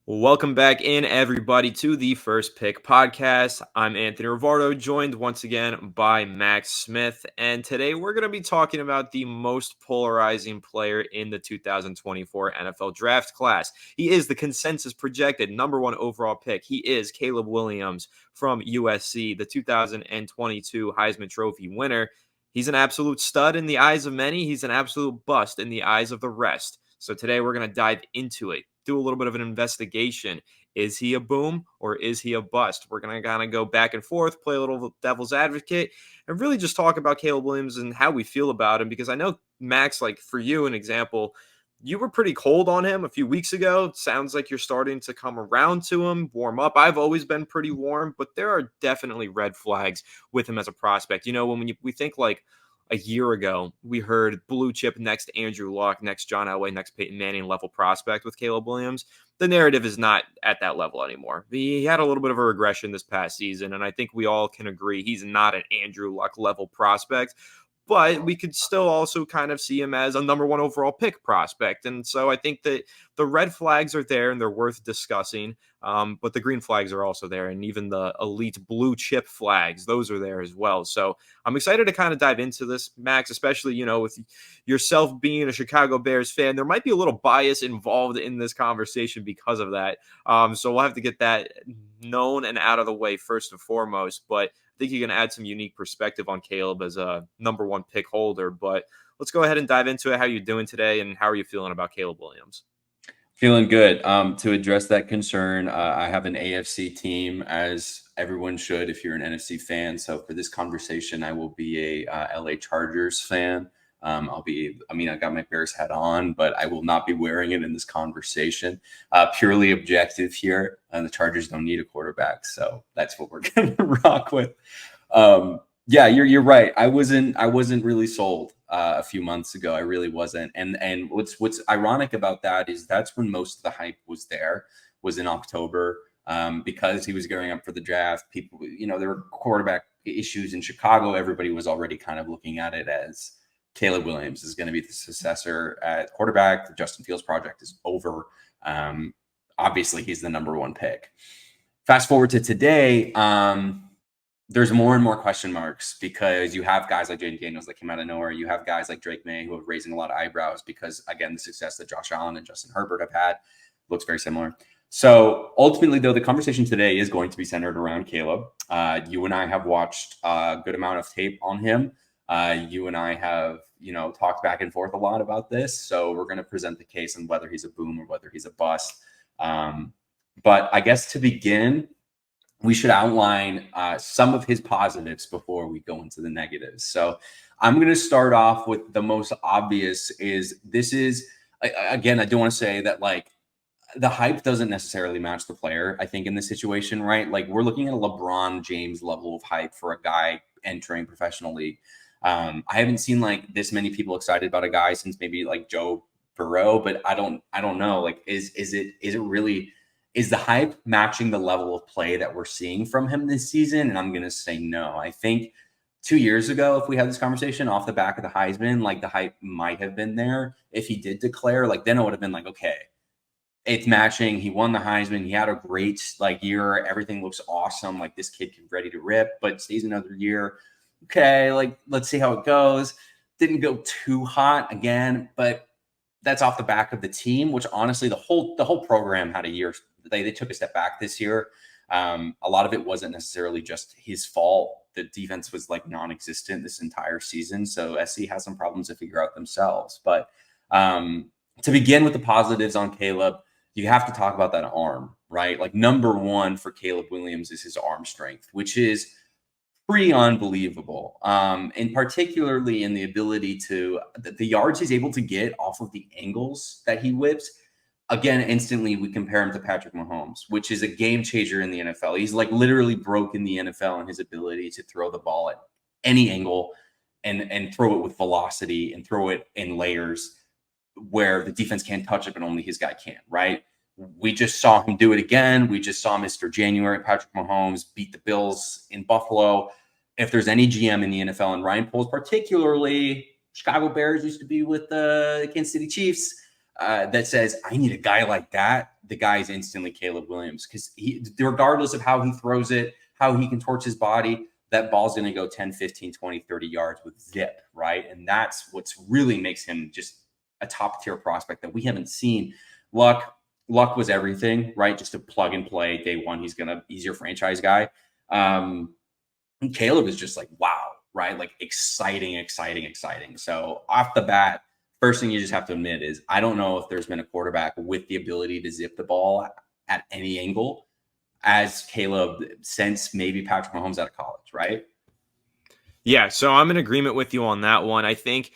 Welcome back in, everybody, to the First Pick podcast. I'm Anthony Rivardo, joined once again by Max Smith. And today we're going to be talking about the most polarizing player in the 2024 NFL draft class. He is the consensus projected number one overall pick. He is Caleb Williams from USC, the 2022 Heisman Trophy winner. He's an absolute stud in the eyes of many. He's an absolute bust in the eyes of the rest. So today we're going to dive into it, do a little bit of an investigation. Is he a boom or is he a bust? We're going to kind of go back and forth, play a little devil's advocate, and really just talk about Caleb Williams and how we feel about him. Because I know, Max, like for you, an example, you were pretty cold on him a few weeks ago. It sounds like you're starting to come around to him, warm up. I've always been pretty warm, but there are definitely red flags with him as a prospect. You know, when we think like a year ago, we heard blue chip next Andrew Luck, next John Elway, next Peyton Manning level prospect with Caleb Williams. The narrative is not at that level anymore. He had a little bit of a regression this past season, and I think we all can agree he's not an Andrew Luck level prospect. But we could still also kind of see him as a number one overall pick prospect. And so I think that the red flags are there and they're worth discussing. But the green flags are also there. And even the elite blue chip flags, those are there as well. So I'm excited to kind of dive into this, Max, especially, you know, with yourself being a Chicago Bears fan. There might be a little bias involved in this conversation because of that. So we'll have to get that known and out of the way first and foremost. But I think you can add some unique perspective on Caleb as a number one pick holder. But let's go ahead and dive into it. How are you doing today, and how are you feeling about Caleb Williams? Feeling good. To address that concern, I have an AFC team, as everyone should if you're an NFC fan. So for this conversation, I will be a LA Chargers fan. I got my Bears hat on, but I will not be wearing it in this conversation. Purely objective here. The Chargers don't need a quarterback, so that's what we're going to rock with. Yeah, you're right. I wasn't really sold a few months ago. I really wasn't. And what's ironic about that is that's when most of the hype was in October, because he was gearing up for the draft. People, there were quarterback issues in Chicago. Everybody was already kind of looking at it as Caleb Williams is going to be the successor at quarterback. The Justin Fields project is over. Obviously, he's the number one pick. Fast forward to today. There's more and more question marks because you have guys like Jaden Daniels that came out of nowhere. You have guys like Drake May who are raising a lot of eyebrows because, again, the success that Josh Allen and Justin Herbert have had looks very similar. So ultimately, though, the conversation today is going to be centered around Caleb. You and I have watched a good amount of tape on him. You and I have, talked back and forth a lot about this. So we're going to present the case on whether he's a boom or whether he's a bust. But I guess to begin, we should outline some of his positives before we go into the negatives. So I'm going to start off with the most obvious again, I do want to say that like the hype doesn't necessarily match the player, I think, in this situation, right? Like we're looking at a LeBron James level of hype for a guy entering professional league. I haven't seen like this many people excited about a guy since maybe like Joe Burrow, but I don't know. Like, is it really? Is the hype matching the level of play that we're seeing from him this season? And I'm going to say no. I think 2 years ago, if we had this conversation off the back of the Heisman, like the hype might have been there. If he did declare, like then it would have been like, okay, it's matching. He won the Heisman. He had a great year. Everything looks awesome. Like this kid is ready to rip, but stays another year. Okay, like let's see how it goes. Didn't go too hot again, but that's off the back of the team, which honestly, the whole program had a year. They took a step back this year. A lot of it wasn't necessarily just his fault. The defense was like non-existent this entire season. So SC has some problems to figure out themselves. But to begin with the positives on Caleb, you have to talk about that arm, right? Like number one for Caleb Williams is his arm strength, which is pretty unbelievable. And particularly in the ability to the yards he's able to get off of the angles that he whips. Again, instantly we compare him to Patrick Mahomes, which is a game changer in the NFL. He's like literally broken the NFL in his ability to throw the ball at any angle and throw it with velocity and throw it in layers where the defense can't touch it, but only his guy can, right? We just saw him do it again. We just saw Mr. January, Patrick Mahomes, beat the Bills in Buffalo. If there's any GM in the NFL, and Ryan Poles particularly, Chicago Bears used to be with the Kansas City Chiefs, that says, I need a guy like that, the guy is instantly Caleb Williams, because regardless of how he throws it, how he contorts his body, that ball's going to go 10, 15, 20, 30 yards with zip, right? And that's what's really makes him just a top tier prospect that we haven't seen. Luck was everything, right? Just a plug and play day one. He's your franchise guy. And Caleb is just like, wow, right? Like exciting. So off the bat, first thing you just have to admit is I don't know if there's been a quarterback with the ability to zip the ball at any angle as Caleb since maybe Patrick Mahomes out of college, right? Yeah, so I'm in agreement with you on that one. I think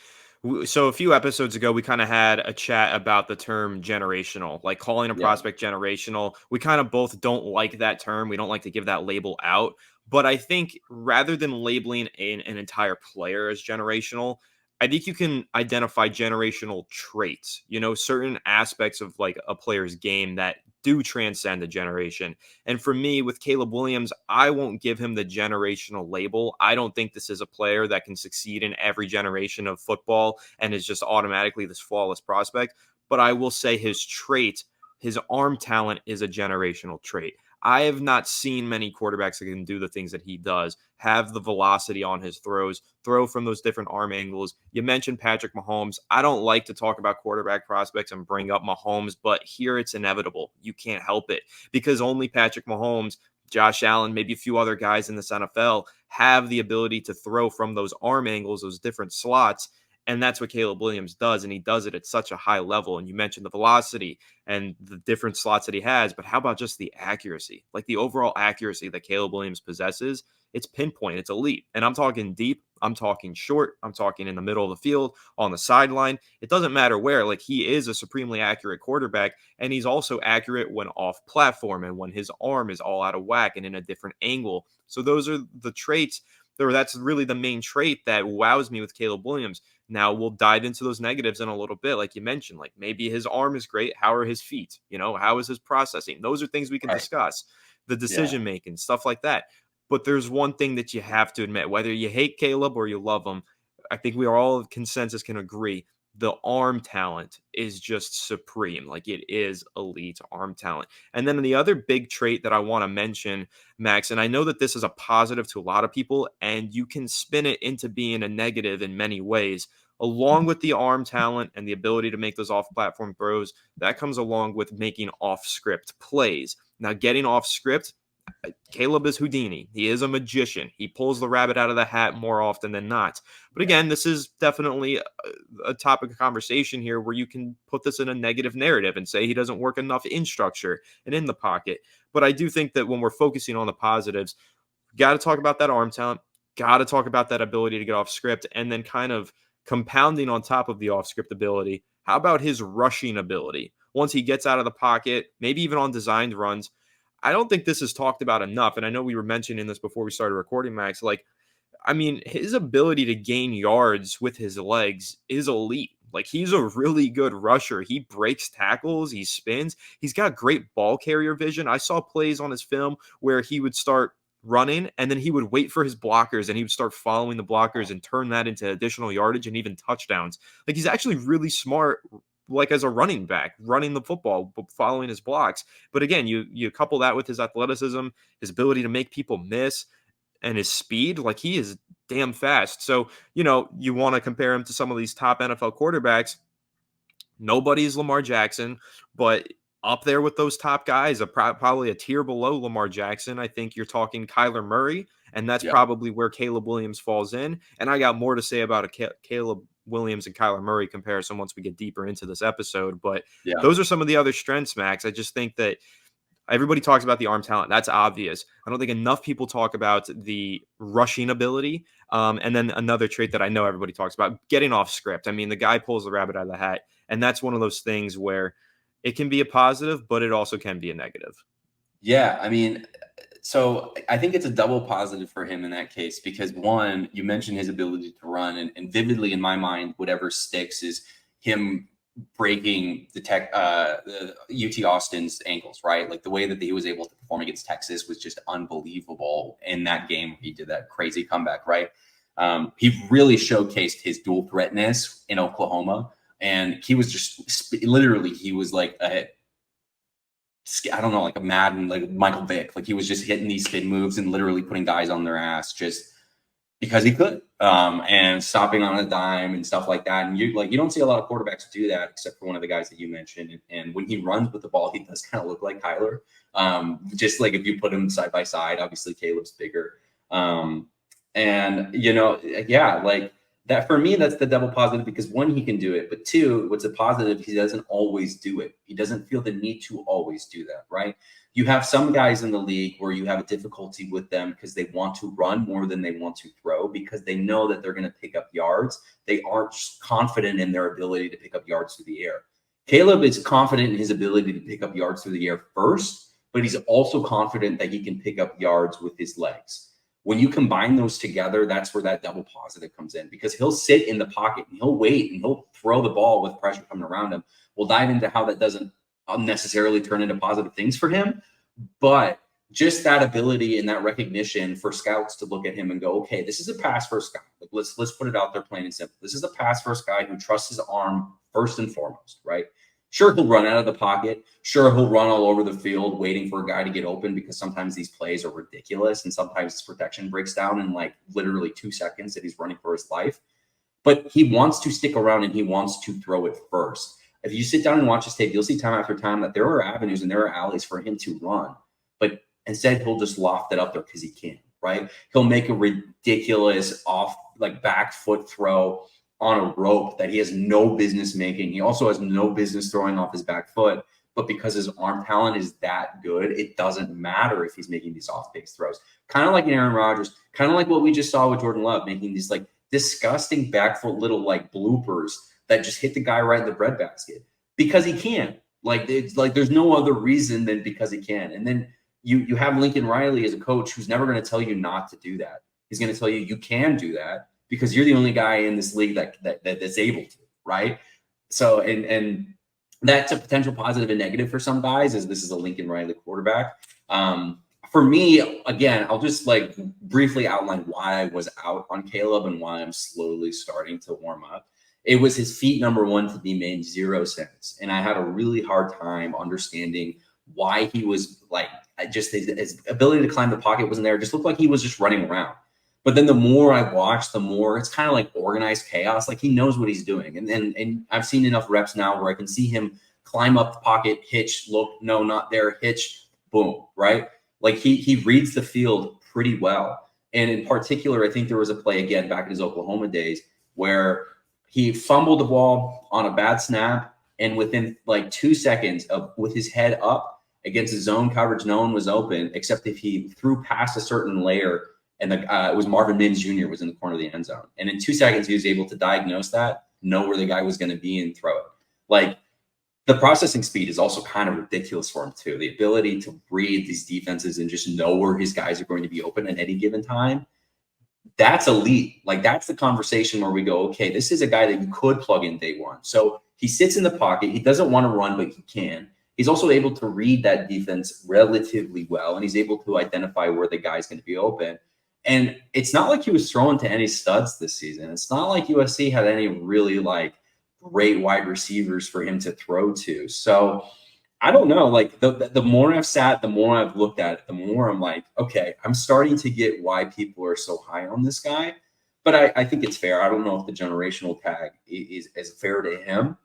so. A few episodes ago, we kind of had a chat about the term generational, like calling a Yeah. prospect generational. We kind of both don't like that term. We don't like to give that label out. But I think rather than labeling an entire player as generational, I think you can identify generational traits, certain aspects of like a player's game that do transcend a generation. And for me, with Caleb Williams, I won't give him the generational label. I don't think this is a player that can succeed in every generation of football and is just automatically this flawless prospect. But I will say his trait, his arm talent is a generational trait. I have not seen many quarterbacks that can do the things that he does, have the velocity on his throws, throw from those different arm angles. You mentioned Patrick Mahomes. I don't like to talk about quarterback prospects and bring up Mahomes, but here it's inevitable. You can't help it because only Patrick Mahomes, Josh Allen, maybe a few other guys in this NFL have the ability to throw from those arm angles, those different slots. And that's what Caleb Williams does. And he does it at such a high level. And you mentioned the velocity and the different slots that he has. But how about just the accuracy? Like the overall accuracy that Caleb Williams possesses, it's pinpoint, it's elite. And I'm talking deep, I'm talking short, I'm talking in the middle of the field, on the sideline. It doesn't matter where. Like he is a supremely accurate quarterback. And he's also accurate when off platform and when his arm is all out of whack and in a different angle. So those are the traits. That's really the main trait that wows me with Caleb Williams. Now we'll dive into those negatives in a little bit, like you mentioned. Like maybe his arm is great. How are his feet? How is his processing? Those are things we can Right. discuss. The Yeah. decision making, stuff like that. But there's one thing that you have to admit, whether you hate Caleb or you love him, I think we are all consensus can agree the arm talent is just supreme. Like it is elite arm talent. And then the other big trait that I want to mention, Max, and I know that this is a positive to a lot of people, and you can spin it into being a negative in many ways. Along with the arm talent and the ability to make those off platform throws, that comes along with making off script plays. Now, getting off script, Caleb is Houdini. He is a magician. He pulls the rabbit out of the hat more often than not. But again, this is definitely a topic of conversation here where you can put this in a negative narrative and say he doesn't work enough in structure and in the pocket. But I do think that when we're focusing on the positives, got to talk about that arm talent, got to talk about that ability to get off script, and then kind of compounding on top of the off script ability. How about his rushing ability? Once he gets out of the pocket, maybe even on designed runs, I don't think this is talked about enough. And I know we were mentioning this before we started recording, Max. Like, I mean, his ability to gain yards with his legs is elite. Like, he's a really good rusher. He breaks tackles, he spins, he's got great ball carrier vision. I saw plays on his film where he would start running and then he would wait for his blockers and he would start following the blockers and turn that into additional yardage and even touchdowns. Like, he's actually really smart, like as a running back, running the football, following his blocks. But again, you couple that with his athleticism, his ability to make people miss, and his speed, like he is damn fast. So, you want to compare him to some of these top NFL quarterbacks. Nobody's Lamar Jackson, but up there with those top guys, probably a tier below Lamar Jackson. I think you're talking Kyler Murray, and that's Yep. probably where Caleb Williams falls in. And I got more to say about a Caleb Williams and Kyler Murray comparison once we get deeper into this episode. But Yeah. those are some of the other strengths, Max. I just think that everybody talks about the arm talent. That's obvious. I don't think enough people talk about the rushing ability. And then another trait that I know everybody talks about, getting off script. I mean, the guy pulls the rabbit out of the hat. And that's one of those things where it can be a positive, but it also can be a negative. Yeah. I mean, so I think it's a double positive for him in that case, because one, you mentioned his ability to run, and vividly in my mind, whatever sticks is him breaking the UT Austin's ankles, right? Like the way that he was able to perform against Texas was just unbelievable in that game. He did that crazy comeback, right? He really showcased his dual threatness in Oklahoma. And he was just literally, he was like I don't know, like a Madden, like Michael Vick. Like he was just hitting these spin moves and literally putting guys on their ass just because he could, and stopping on a dime and stuff like that. And you don't see a lot of quarterbacks do that, except for one of the guys that you mentioned. And when he runs with the ball, he does kind of look like Kyler. Just like if you put him side by side, obviously Caleb's bigger. And yeah, like that for me, that's the double positive, because one, he can do it, but two, what's a positive, he doesn't always do it. He doesn't feel the need to always do that, right? You have some guys in the league where you have a difficulty with them because they want to run more than they want to throw, because they know that they're going to pick up yards. They aren't confident in their ability to pick up yards through the air. Caleb is confident in his ability to pick up yards through the air first, but he's also confident that he can pick up yards with his legs. When you combine those together, that's where that double positive comes in, because he'll sit in the pocket and he'll wait and he'll throw the ball with pressure coming around him. We'll dive into how that doesn't necessarily turn into positive things for him, but just that ability and that recognition for scouts to look at him and go, okay, this is a pass first guy. Like let's put it out there plain and simple. This is a pass first guy who trusts his arm first and foremost, right? Sure, he'll run out of the pocket. Sure, he'll run all over the field waiting for a guy to get open, because sometimes these plays are ridiculous and sometimes his protection breaks down in like literally 2 seconds that he's running for his life. But he wants to stick around and he wants to throw it first. If you sit down and watch his tape, you'll see time after time that there are avenues and there are alleys for him to run. But instead, he'll just loft it up there because he can, right? He'll make a ridiculous back foot throw on a rope that he has no business making. He also has no business throwing off his back foot, but because his arm talent is that good, it doesn't matter if he's making these off base throws. Kind of like Aaron Rodgers, kind of like what we just saw with Jordan Love, making these like disgusting back foot little like bloopers that just hit the guy right in the breadbasket because he can. Like it's like there's no other reason than because he can. And then you have Lincoln Riley as a coach who's never going to tell you not to do that. He's going to tell you can do that, because you're the only guy in this league that's able to, right? So, and that's a potential positive and negative for some guys, as this is a Lincoln Riley quarterback. For me, again, I'll just like briefly outline why I was out on Caleb and why I'm slowly starting to warm up. It was his feet, number one, to me made 0 sense. And I had a really hard time understanding why he was like, just his ability to climb the pocket wasn't there. It just looked like he was just running around. But then the more I watch, the more it's kind of like organized chaos. Like he knows what he's doing. And I've seen enough reps now where I can see him climb up the pocket, hitch, look, no, not there, hitch, boom, right? Like he reads the field pretty well. And in particular, I think there was a play again back in his Oklahoma days where he fumbled the ball on a bad snap. And within like 2 seconds with his head up against his zone coverage, no one was open, except if he threw past a certain layer. And it was Marvin Mims Jr. was in the corner of the end zone. And in 2 seconds, he was able to diagnose that, know where the guy was going to be, and throw it. Like the processing speed is also kind of ridiculous for him too. The ability to read these defenses and just know where his guys are going to be open at any given time. That's elite. Like that's the conversation where we go, okay, this is a guy that you could plug in day one. So he sits in the pocket. He doesn't want to run, but he can. He's also able to read that defense relatively well. And he's able to identify where the guy's going to be open. And it's not like he was thrown to any studs this season. It's not like USC had any really like great wide receivers for him to throw to. So I don't know. Like the more I've sat, the more I've looked at it, the more I'm like, okay, I'm starting to get why people are so high on this guy. But I think it's fair. I don't know if the generational tag is fair to him.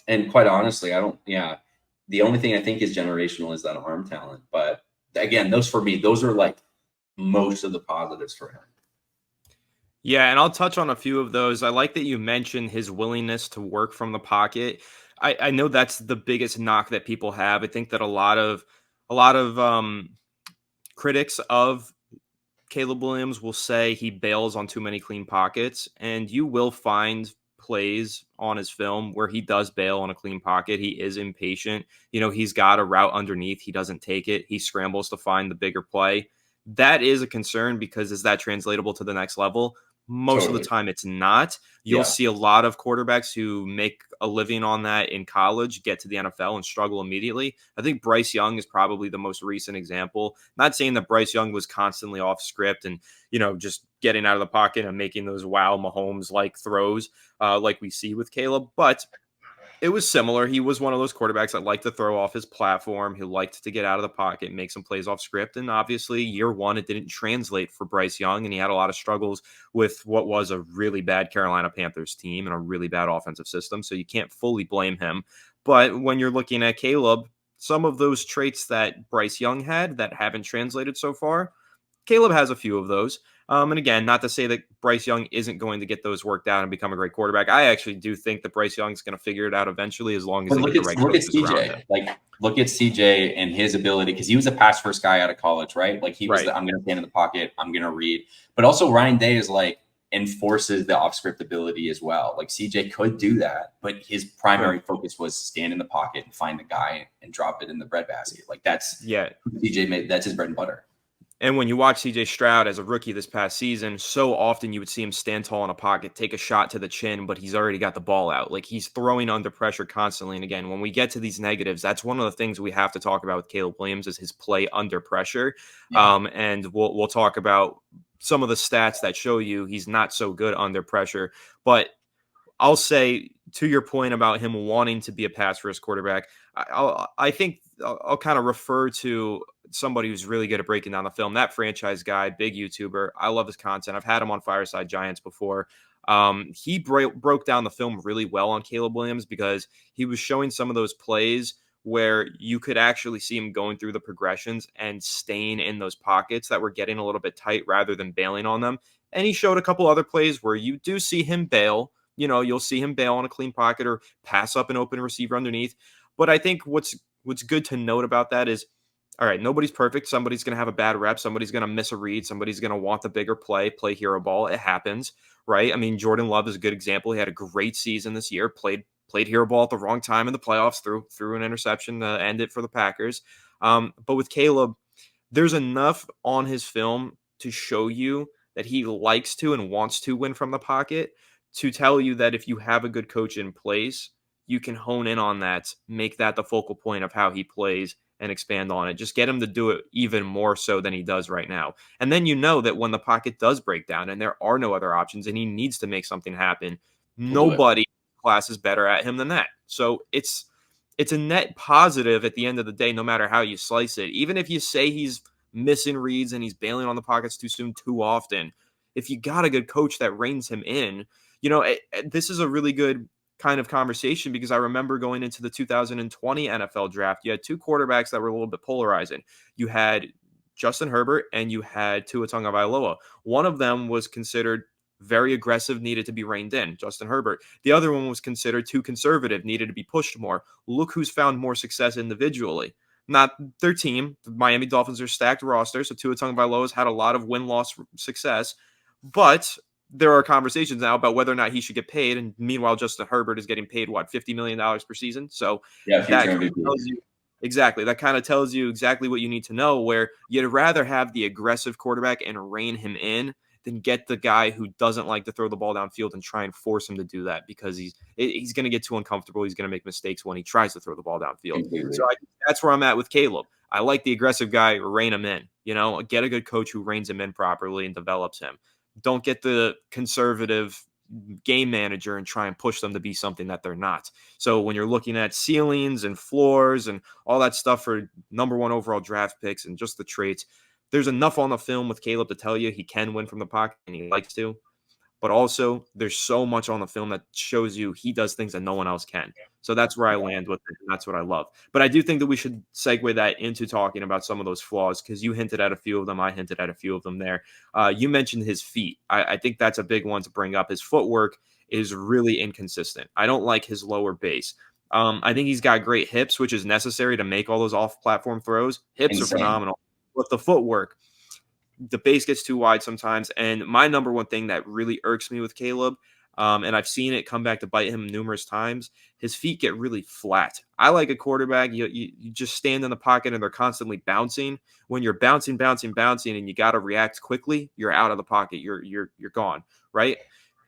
And quite honestly, I don't. Yeah, the only thing I think is generational is that arm talent. But again, those for me, those are like most of the positives for him. Yeah, and I'll touch on a few of those. I like that you mentioned his willingness to work from the pocket. I know that's the biggest knock that people have. I think that a lot of critics of Caleb Williams will say he bails on too many clean pockets, and you will find plays on his film where he does bail on a clean pocket. He is impatient. He's got a route underneath. He doesn't take it. He scrambles to find the bigger play. That is a concern, because is that translatable to the next level? Most of the Totally. time, it's not. You'll Yeah. see a lot of quarterbacks who make a living on that in college, get to the NFL and struggle immediately. I think Bryce Young is probably the most recent example. Not saying that Bryce Young was constantly off script and, just getting out of the pocket and making those wow Mahomes like throws like we see with Caleb, but it was similar. He was one of those quarterbacks that liked to throw off his platform. He liked to get out of the pocket, make some plays off script. And obviously, year one, it didn't translate for Bryce Young. And he had a lot of struggles with what was a really bad Carolina Panthers team and a really bad offensive system. So you can't fully blame him. But when you're looking at Caleb, some of those traits that Bryce Young had that haven't translated so far, Caleb has a few of those. And again, not to say that Bryce Young isn't going to get those worked out and become a great quarterback. I actually do think that Bryce Young's going to figure it out eventually as long as But they look get the at right look at coaches around him. CJ. Like look at CJ and his ability because he was a pass first guy out of college, right? Like he was Right. I'm going to stand in the pocket, I'm going to read. But also Ryan Day is like enforces the off script ability as well. Like CJ could do that, but his primary focus was stand in the pocket and find the guy and drop it in the breadbasket. Like that's Yeah. CJ made. That's his bread and butter. And when you watch CJ Stroud as a rookie this past season, so often you would see him stand tall in a pocket, take a shot to the chin, but he's already got the ball out. Like he's throwing under pressure constantly. And again, when we get to these negatives, that's one of the things we have to talk about with Caleb Williams is his play under pressure. Yeah. And we'll talk about some of the stats that show you he's not so good under pressure. But I'll say to your point about him wanting to be a pass first quarterback, I think I'll kind of refer to somebody who's really good at breaking down the film. That franchise guy, big YouTuber. I love his content. I've had him on Fireside Giants before. He broke down the film really well on Caleb Williams because he was showing some of those plays where you could actually see him going through the progressions and staying in those pockets that were getting a little bit tight rather than bailing on them. And he showed a couple other plays where you do see him bail. You'll see him bail on a clean pocket or pass up an open receiver underneath. But I think what's good to note about that is, all right, nobody's perfect. Somebody's going to have a bad rep. Somebody's going to miss a read. Somebody's going to want the bigger play hero ball. It happens, right? I mean, Jordan Love is a good example. He had a great season this year, played hero ball at the wrong time in the playoffs, threw an interception to end it for the Packers. But with Caleb, there's enough on his film to show you that he likes to and wants to win from the pocket to tell you that if you have a good coach in place, you can hone in on that, make that the focal point of how he plays and expand on it. Just get him to do it even more so than he does right now. And then you know that when the pocket does break down and there are no other options and he needs to make something happen, He'll do it. nobody in the class is better at him than that. So it's a net positive at the end of the day, no matter how you slice it. Even if you say he's missing reads and he's bailing on the pockets too soon, too often, if you got a good coach that reins him in, this is a really good kind of conversation because I remember going into the 2020 NFL draft, you had two quarterbacks that were a little bit polarizing. You had Justin Herbert and you had Tua Tagovailoa. One of them was considered very aggressive, needed to be reined in, Justin Herbert. The other one was considered too conservative, needed to be pushed more. Look who's found more success individually. Not their team. The Miami Dolphins are stacked roster, so Tua Tagovailoa has had a lot of win-loss success, but there are conversations now about whether or not he should get paid. And meanwhile, Justin Herbert is getting paid, what, $50 million per season? So Yeah, that future kind of MVP. tells you exactly. That kind of tells you exactly what you need to know, where you'd rather have the aggressive quarterback and rein him in than get the guy who doesn't like to throw the ball downfield and try and force him to do that because he's going to get too uncomfortable. He's going to make mistakes when he tries to throw the ball downfield. Completely. So that's where I'm at with Caleb. I like the aggressive guy, rein him in. Get a good coach who reins him in properly and develops him. Don't get the conservative game manager and try and push them to be something that they're not. So when you're looking at ceilings and floors and all that stuff for number one overall draft picks and just the traits, there's enough on the film with Caleb to tell you he can win from the pocket and he likes to. But also, there's so much on the film that shows you he does things that no one else can. So that's where I land with it, and that's what I love. But I do think that we should segue that into talking about some of those flaws because you hinted at a few of them. I hinted at a few of them there. You mentioned his feet. I think that's a big one to bring up. His footwork is really inconsistent. I don't like his lower base. I think he's got great hips, which is necessary to make all those off-platform throws. Hips are phenomenal. But the footwork, the base gets too wide sometimes. And my number one thing that really irks me with Caleb, And I've seen it come back to bite him numerous times. His feet get really flat. I like a quarterback. You just stand in the pocket and they're constantly bouncing. When you're bouncing, and you got to react quickly, you're out of the pocket. You're gone, right?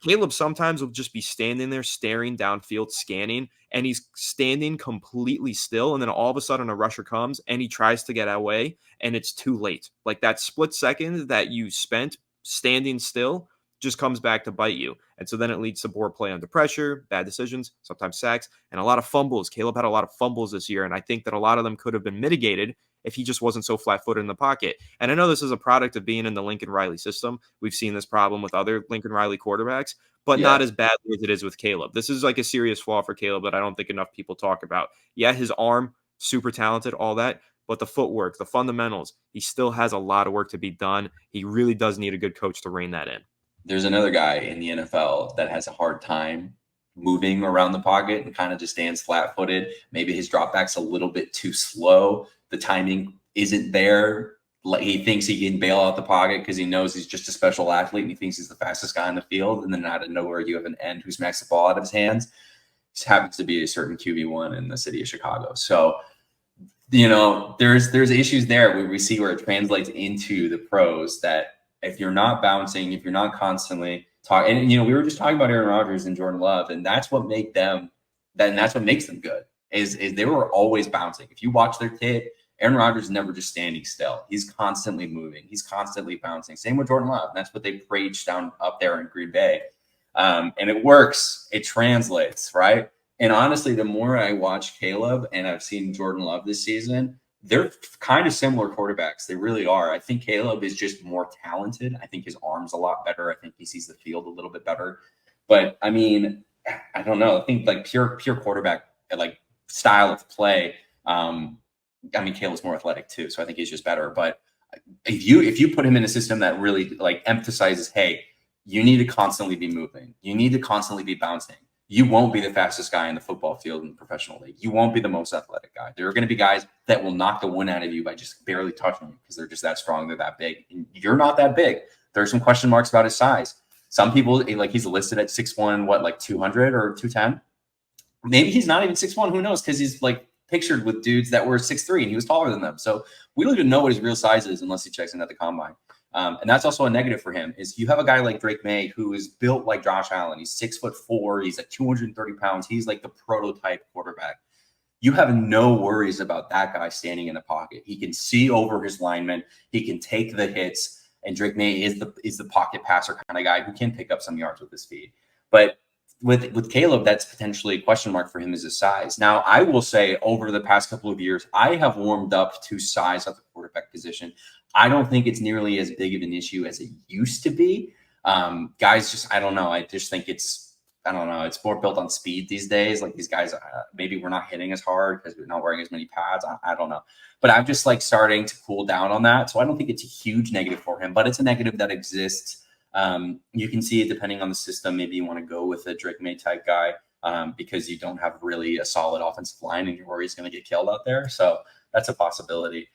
Caleb sometimes will just be standing there staring downfield, scanning, and he's standing completely still. And then all of a sudden a rusher comes and he tries to get away and it's too late. Like that split second that you spent standing still just comes back to bite you. And so then it leads to poor play under pressure, bad decisions, sometimes sacks, and a lot of fumbles. Caleb had a lot of fumbles this year, and I think that a lot of them could have been mitigated if he just wasn't so flat-footed in the pocket. And I know this is a product of being in the Lincoln Riley system. We've seen this problem with other Lincoln Riley quarterbacks, but Yeah. not as badly as it is with Caleb. This is like a serious flaw for Caleb that I don't think enough people talk about. Yeah, his arm, super talented, all that, but the footwork, the fundamentals, he still has a lot of work to be done. He really does need a good coach to rein that in. There's another guy in the NFL that has a hard time moving around the pocket and kind of just stands flat footed. Maybe his drop back's a little bit too slow. The timing isn't there. Like he thinks he can bail out the pocket because he knows he's just a special athlete and he thinks he's the fastest guy on the field. And then out of nowhere, you have an end who smacks the ball out of his hands. This happens to be a certain QB1 in the city of Chicago. So, there's issues there where we see where it translates into the pros that if you're not bouncing, if you're not constantly talking, and we were just talking about Aaron Rodgers and Jordan Love, and that's what makes them good is they were always bouncing. If you watch their tape, Aaron Rodgers is never just standing still. He's constantly moving. He's constantly bouncing. Same with Jordan Love. And that's what they preach down up there in Green Bay. And it works. It translates, right? And honestly, the more I watch Caleb and I've seen Jordan Love this season, they're kind of similar quarterbacks. They really are. I think Caleb is just more talented. I think his arm's a lot better. I think he sees the field a little bit better. But I mean, I don't know. I think like pure quarterback like style of play. Caleb's more athletic too, so I think he's just better. But if you put him in a system that really like emphasizes, hey, you need to constantly be moving, you need to constantly be bouncing. You won't be the fastest guy in the football field in the professional league. You won't be the most athletic guy. There are going to be guys that will knock the wind out of you by just barely touching you because they're just that strong. They're that big. And you're not that big. There are some question marks about his size. Some people, like he's listed at 6'1", like 200 or 210. Maybe he's not even 6'1". Who knows? Because he's like pictured with dudes that were 6'3" and he was taller than them. So we don't even know what his real size is unless he checks in at the combine. And that's also a negative for him is you have a guy like Drake May who is built like Josh Allen. He's 6'4". He's at 230 pounds. He's like the prototype quarterback. You have no worries about that guy standing in the pocket. He can see over his linemen. He can take the hits. And Drake May is the pocket passer kind of guy who can pick up some yards with his feet. But with Caleb, that's potentially a question mark for him is his size. Now, I will say over the past couple of years, I have warmed up to size at the quarterback position. I don't think it's nearly as big of an issue as it used to be. Guys just, I don't know. I just think it's more built on speed these days. Like these guys, maybe we're not hitting as hard because we're not wearing as many pads. I don't know. But I'm just like starting to cool down on that. So I don't think it's a huge negative for him, but it's a negative that exists. You can see it depending on the system. Maybe you want to go with a Drake May type guy because you don't have really a solid offensive line and you're worried he's going to get killed out there. So that's a possibility.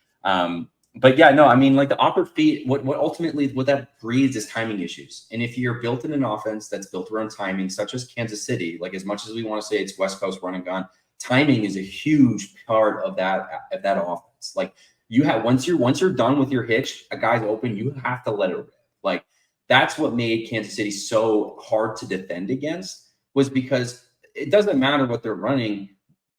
But yeah, no, I mean, like the awkward feet, what ultimately what that breeds is timing issues. And if you're built in an offense that's built around timing, such as Kansas City, like as much as we want to say it's West Coast run and gun, timing is a huge part of that offense. Like you have once you're done with your hitch, a guy's open, you have to let it rip. Like that's what made Kansas City so hard to defend against was because it doesn't matter what they're running.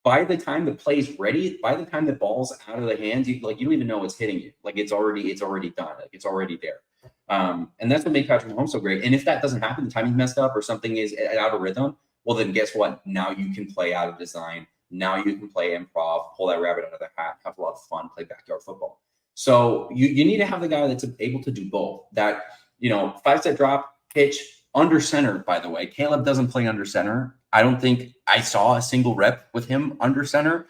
By the time the play's ready, by the time the ball's out of the hands, you don't even know what's hitting you. Like it's already done. Like it's already there. And that's what made Patrick Mahomes so great. And if that doesn't happen, the timing's messed up or something is out of rhythm, well, then guess what? Now you can play out of design. Now you can play improv, pull that rabbit out of the hat, have a lot of fun, play backyard football. So you need to have the guy that's able to do both. That, 5-step drop, pitch, under center, by the way. Caleb doesn't play under center. I don't think I saw a single rep with him under center.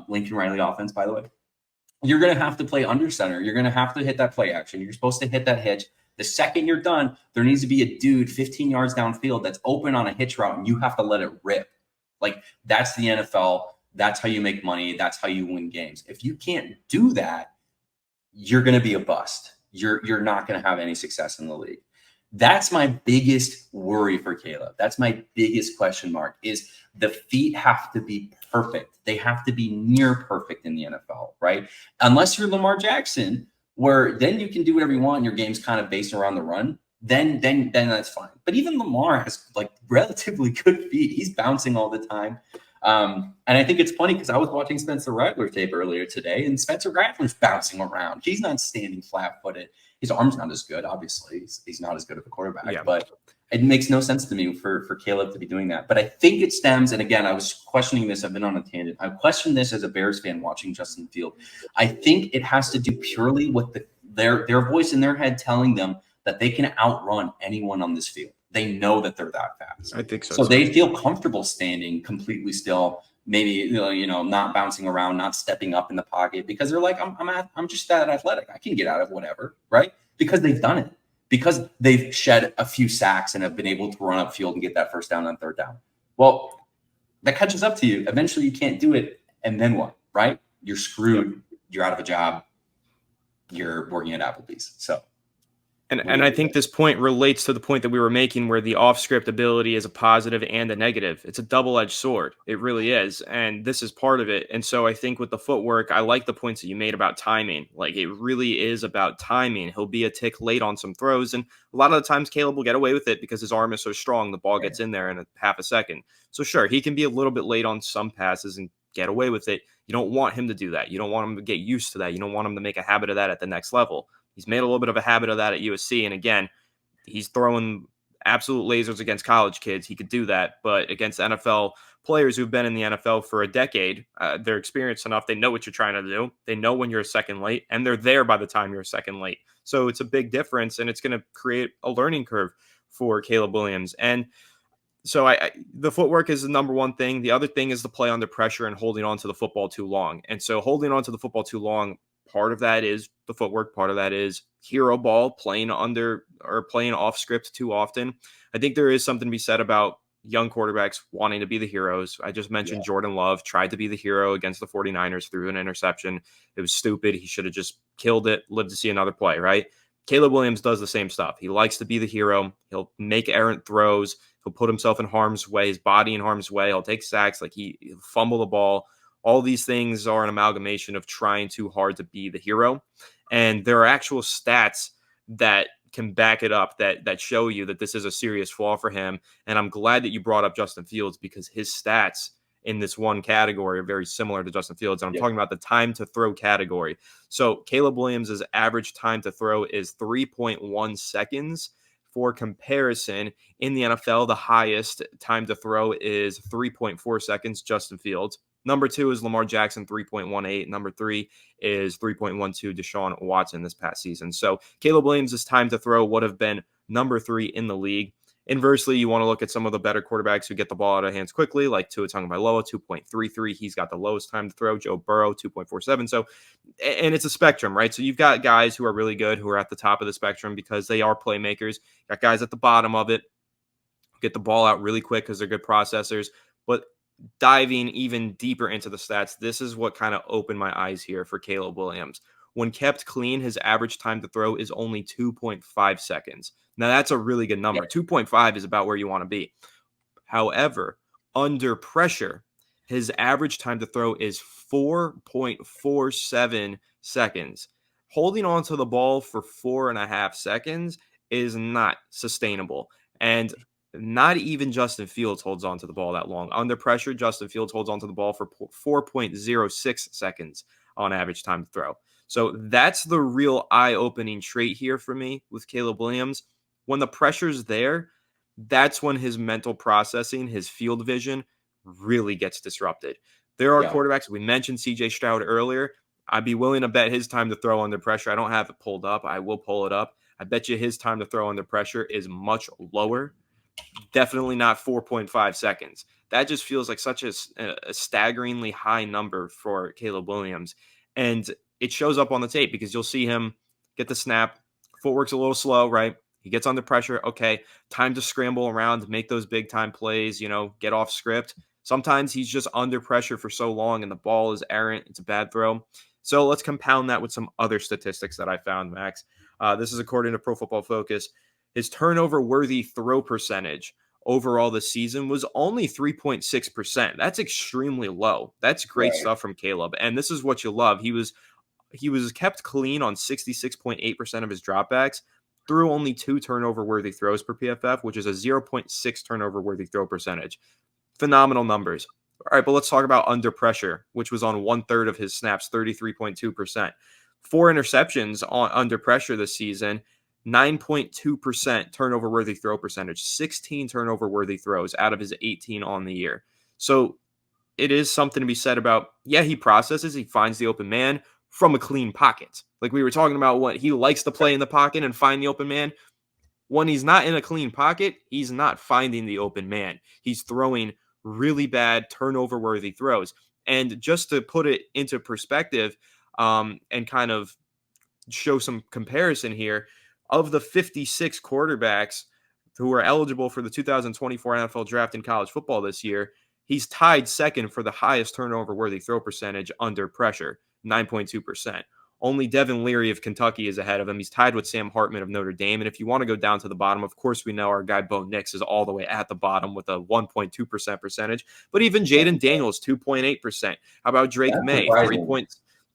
Lincoln Riley offense, by the way. You're going to have to play under center. You're going to have to hit that play action. You're supposed to hit that hitch. The second you're done, there needs to be a dude 15 yards downfield that's open on a hitch route, and you have to let it rip. Like, that's the NFL. That's how you make money. That's how you win games. If you can't do that, you're going to be a bust. You're not going to have any success in the league. That's my biggest worry for Caleb. That's my biggest question mark is the feet have to be perfect. They have to be near perfect in the NFL, right? Unless you're Lamar Jackson, where then you can do whatever you want and your game's kind of based around the run. Then that's fine. But even Lamar has like relatively good feet. He's bouncing all the time. And I think it's funny because I was watching Spencer Rattler tape earlier today, and Spencer Rattler's bouncing around. He's not standing flat-footed. His arm's not as good, obviously. He's not as good of a quarterback, but it makes no sense to me for Caleb to be doing that. But I think it stems, and again, I was questioning this. I've been on a tangent. I questioned this as a Bears fan watching Justin Field. I think it has to do purely with their voice in their head telling them that they can outrun anyone on this field. They know that they're that fast. I think so. So they feel comfortable standing completely still, maybe not bouncing around, not stepping up in the pocket, because they're like, I'm just that athletic. I can get out of whatever, right? Because they've done it, because they've shed a few sacks and have been able to run upfield and get that first down on third down. Well, that catches up to you. Eventually, you can't do it, and then what? Right? You're screwed. You're out of a job. You're working at Applebee's. So. And I think this point relates to the point that we were making where the off-script ability is a positive and a negative. It's a double-edged sword. It really is. And this is part of it. And so I think with the footwork, I like the points that you made about timing. Like, it really is about timing. He'll be a tick late on some throws. And a lot of the times Caleb will get away with it because his arm is so strong. The ball gets in there in a half a second. So sure, he can be a little bit late on some passes and get away with it. You don't want him to do that. You don't want him to get used to that. You don't want him to make a habit of that at the next level. He's made a little bit of a habit of that at USC. And again, he's throwing absolute lasers against college kids. He could do that. But against NFL players who've been in the NFL for a decade, they're experienced enough. They know what you're trying to do. They know when you're a second late, and they're there by the time you're a second late. So it's a big difference, and it's going to create a learning curve for Caleb Williams. And so the footwork is the number one thing. The other thing is the play under pressure and holding on to the football too long. And so holding on to the football too long, part of that is the footwork. Part of that is hero ball, playing under or playing off script too often. I think there is something to be said about young quarterbacks wanting to be the heroes. I just mentioned Jordan Love tried to be the hero against the 49ers through an interception. It was stupid. He should have just killed it, lived to see another play, right? Caleb Williams does the same stuff. He likes to be the hero. He'll make errant throws. He'll put himself in harm's way, his body in harm's way. He'll take sacks, like he'll fumble the ball. All these things are an amalgamation of trying too hard to be the hero. And there are actual stats that can back it up that show you that this is a serious flaw for him. And I'm glad that you brought up Justin Fields, because his stats in this one category are very similar to Justin Fields. And I'm talking about the time to throw category. So Caleb Williams' average time to throw is 3.1 seconds. For comparison, in the NFL, the highest time to throw is 3.4 seconds, Justin Fields. Number 2 is Lamar Jackson, 3.18. Number 3 is 3.12, Deshaun Watson this past season. So Caleb Williams' time to throw would have been number 3 in the league. Inversely, you want to look at some of the better quarterbacks who get the ball out of hands quickly, like Tua Tagovailoa, 2.33. He's got the lowest time to throw. Joe Burrow, 2.47. So, and it's a spectrum, right? So you've got guys who are really good, who are at the top of the spectrum because they are playmakers. Got guys at the bottom of it, get the ball out really quick because they're good processors. But diving even deeper into the stats, this is what kind of opened my eyes here for Caleb Williams. When kept clean, his average time to throw is only 2.5 seconds. Now, that's a really good number. 2.5 is about where you want to be. However, under pressure, his average time to throw is 4.47 seconds. Holding on to the ball for 4.5 seconds is not sustainable. And not even Justin Fields holds on to the ball that long. Under pressure, Justin Fields holds on to the ball for 4.06 seconds on average time to throw. So that's the real eye-opening trait here for me with Caleb Williams. When the pressure's there, that's when his mental processing, his field vision really gets disrupted. There are quarterbacks, we mentioned CJ Stroud earlier. I'd be willing to bet his time to throw under pressure. I don't have it pulled up. I will pull it up. I bet you his time to throw under pressure is much lower. Definitely not 4.5 seconds. That just feels like such a staggeringly high number for Caleb Williams. And it shows up on the tape because you'll see him get the snap. Footwork's a little slow, right? He gets under pressure. Okay, time to scramble around, make those big time plays, get off script. Sometimes he's just under pressure for so long and the ball is errant. It's a bad throw. So let's compound that with some other statistics that I found, Max. This is according to Pro Football Focus. His turnover-worthy throw percentage overall this season was only 3.6%. That's extremely low. That's great Right. stuff from Caleb. And this is what you love. He was kept clean on 66.8% of his dropbacks, threw only 2 turnover-worthy throws per PFF, which is a 0.6 turnover-worthy throw percentage. Phenomenal numbers. All right, but let's talk about under pressure, which was on 1/3 of his snaps, 33.2%. 4 interceptions on under pressure this season, 9.2% turnover worthy throw percentage, 16 turnover worthy throws out of his 18 on the year. So it is something to be said about, yeah, he processes, he finds the open man from a clean pocket. Like we were talking about, what he likes to play in the pocket and find the open man. When he's not in a clean pocket, he's not finding the open man. He's throwing really bad turnover worthy throws. And just to put it into perspective, and kind of show some comparison here, of the 56 quarterbacks who are eligible for the 2024 NFL draft in college football this year, he's tied second for the highest turnover worthy throw percentage under pressure, 9.2%. Only Devin Leary of Kentucky is ahead of him. He's tied with Sam Hartman of Notre Dame. And if you want to go down to the bottom, of course, we know our guy Bo Nix is all the way at the bottom with a 1.2% percentage. But even Jaden Daniels, 2.8%. How about Drake That's May, surprising.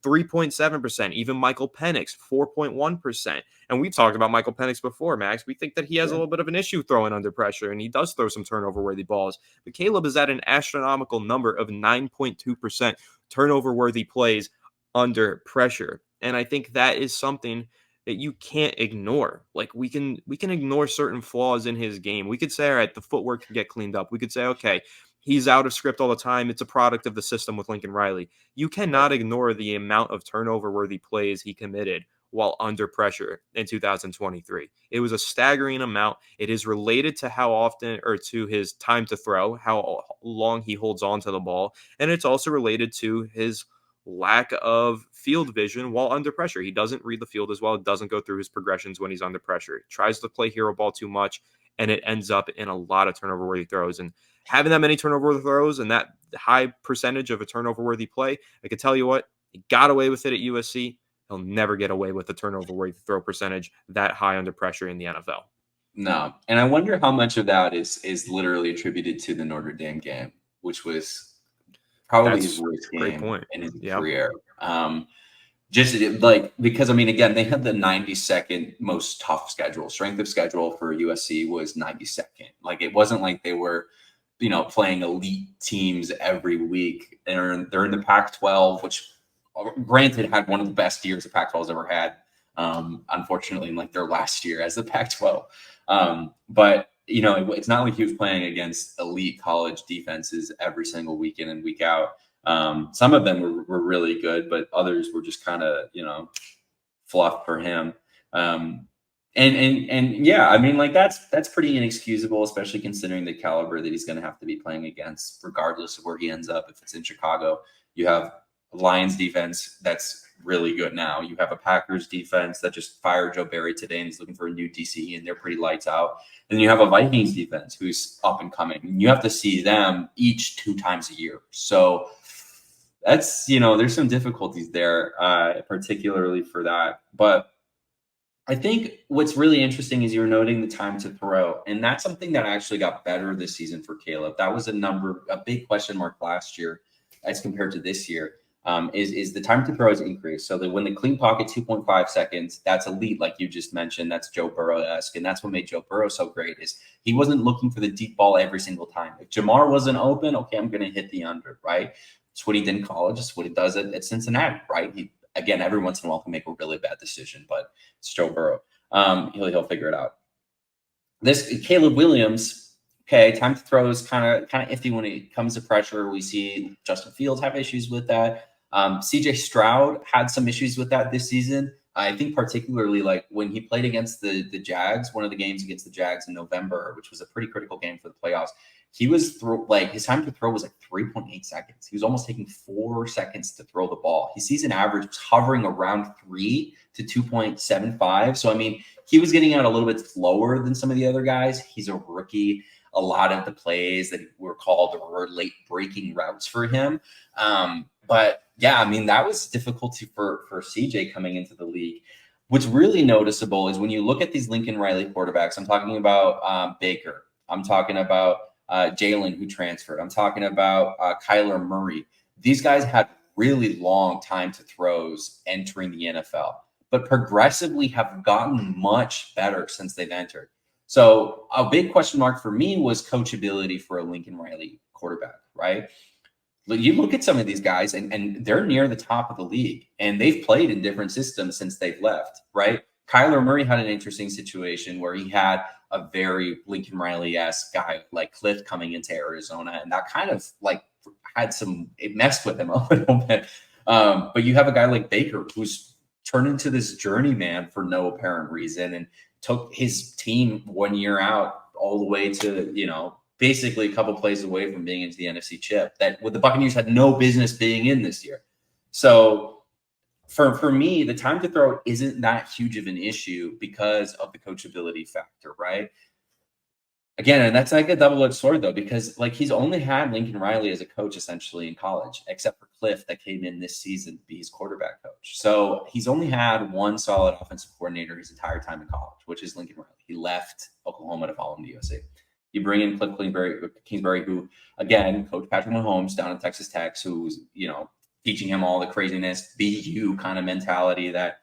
3.7%. Even Michael Penix, 4.1%. And we've talked about Michael Penix before, Max. We think that he has a Sure. little bit of an issue throwing under pressure, and he does throw some turnover-worthy balls. But Caleb is at an astronomical number of 9.2% turnover-worthy plays under pressure. And I think that is something that you can't ignore. Like we can ignore certain flaws in his game. We could say, all right, the footwork can get cleaned up. We could say, okay, he's out of script all the time. It's a product of the system with Lincoln Riley. You cannot ignore the amount of turnover-worthy plays he committed while under pressure in 2023. It was a staggering amount. It is related to how often, or to his time to throw, how long he holds on to the ball. And it's also related to his lack of field vision while under pressure. He doesn't read the field as well. It doesn't go through his progressions when he's under pressure. Tries to play hero ball too much, and it ends up in a lot of turnover-worthy throws. And having that many turnover throws and that high percentage of a turnover-worthy play, I can tell you what, he got away with it at USC. He'll never get away with the turnover-worthy throw percentage that high under pressure in the NFL. No, and I wonder how much of that is literally attributed to the Notre Dame game, which was probably his That's worst a great game point. in his Yep. career. Just like, because I mean, again, they had the 92nd most tough schedule. Strength of schedule for USC was 92nd. Like, it wasn't like they were, playing elite teams every week. They're in the Pac-12, which granted had one of the best years the Pac-12's ever had. Unfortunately, in like their last year as the Pac-12. But it's not like he was playing against elite college defenses every single week in and week out. Some of them were really good, but others were just kind of, fluff for him. And yeah, I mean, like that's pretty inexcusable, especially considering the caliber that he's going to have to be playing against, regardless of where he ends up. If it's in Chicago, you have a Lions defense that's really good now. You have a Packers defense that just fired Joe Barry today and he's looking for a new DC, and they're pretty lights out. And you have a Vikings defense who's up and coming. And you have to see them each 2 times a year. So that's, there's some difficulties there, particularly for that. But I think what's really interesting is you're noting the time to throw. And that's something that actually got better this season for Caleb. That was a big question mark last year as compared to this year. Is the time to throw has increased. So that when the clean pocket, 2.5 seconds, that's elite, like you just mentioned. That's Joe Burrow-esque. And that's what made Joe Burrow so great, is he wasn't looking for the deep ball every single time. If Jamar wasn't open, okay, I'm going to hit the under, right? It's what he did in college. It's what he does at Cincinnati, right? Again, every once in a while can make a really bad decision, but it's Joe Burrow. He'll figure it out. This Caleb Williams, okay, time to throw is kind of iffy when it comes to pressure. We see Justin Fields have issues with that. CJ Stroud had some issues with that this season. I think particularly like when he played against the Jags, one of the games against the Jags in November, which was a pretty critical game for the playoffs. He was his time to throw was like 3.8 seconds. He was almost taking 4 seconds to throw the ball. His season average was hovering around 3 to 2.75. So, I mean, he was getting out a little bit slower than some of the other guys. He's a rookie. A lot of the plays that were called were late breaking routes for him. But yeah, I mean, that was difficulty for CJ coming into the league. What's really noticeable is when you look at these Lincoln Riley quarterbacks, I'm talking about Baker. I'm talking about Jalen, who transferred. I'm talking about Kyler Murray. These guys had really long time to throws entering the NFL, but progressively have gotten much better since they've entered. So a big question mark for me was coachability for a Lincoln Riley quarterback, right? You look at some of these guys and they're near the top of the league and they've played in different systems since they've left, right? Kyler Murray had an interesting situation where he had a very Lincoln Riley-esque guy like Cliff coming into Arizona, and that kind of like it messed with him a little bit. But you have a guy like Baker who's turned into this journeyman for no apparent reason and took his team 1 year out all the way to, basically a couple plays away from being into the NFC chip that the Buccaneers had no business being in this year. So for me, the time to throw isn't that huge of an issue because of the coachability factor, right? Again, and that's like a double-edged sword though, because like he's only had Lincoln Riley as a coach essentially in college, except for Cliff that came in this season to be his quarterback coach. So he's only had one solid offensive coordinator his entire time in college, which is Lincoln Riley. He left Oklahoma to follow him to USC. You bring in Cliff Kingsbury, who again coached Patrick Mahomes down in Texas Tech, who's teaching him all the craziness, BU kind of mentality that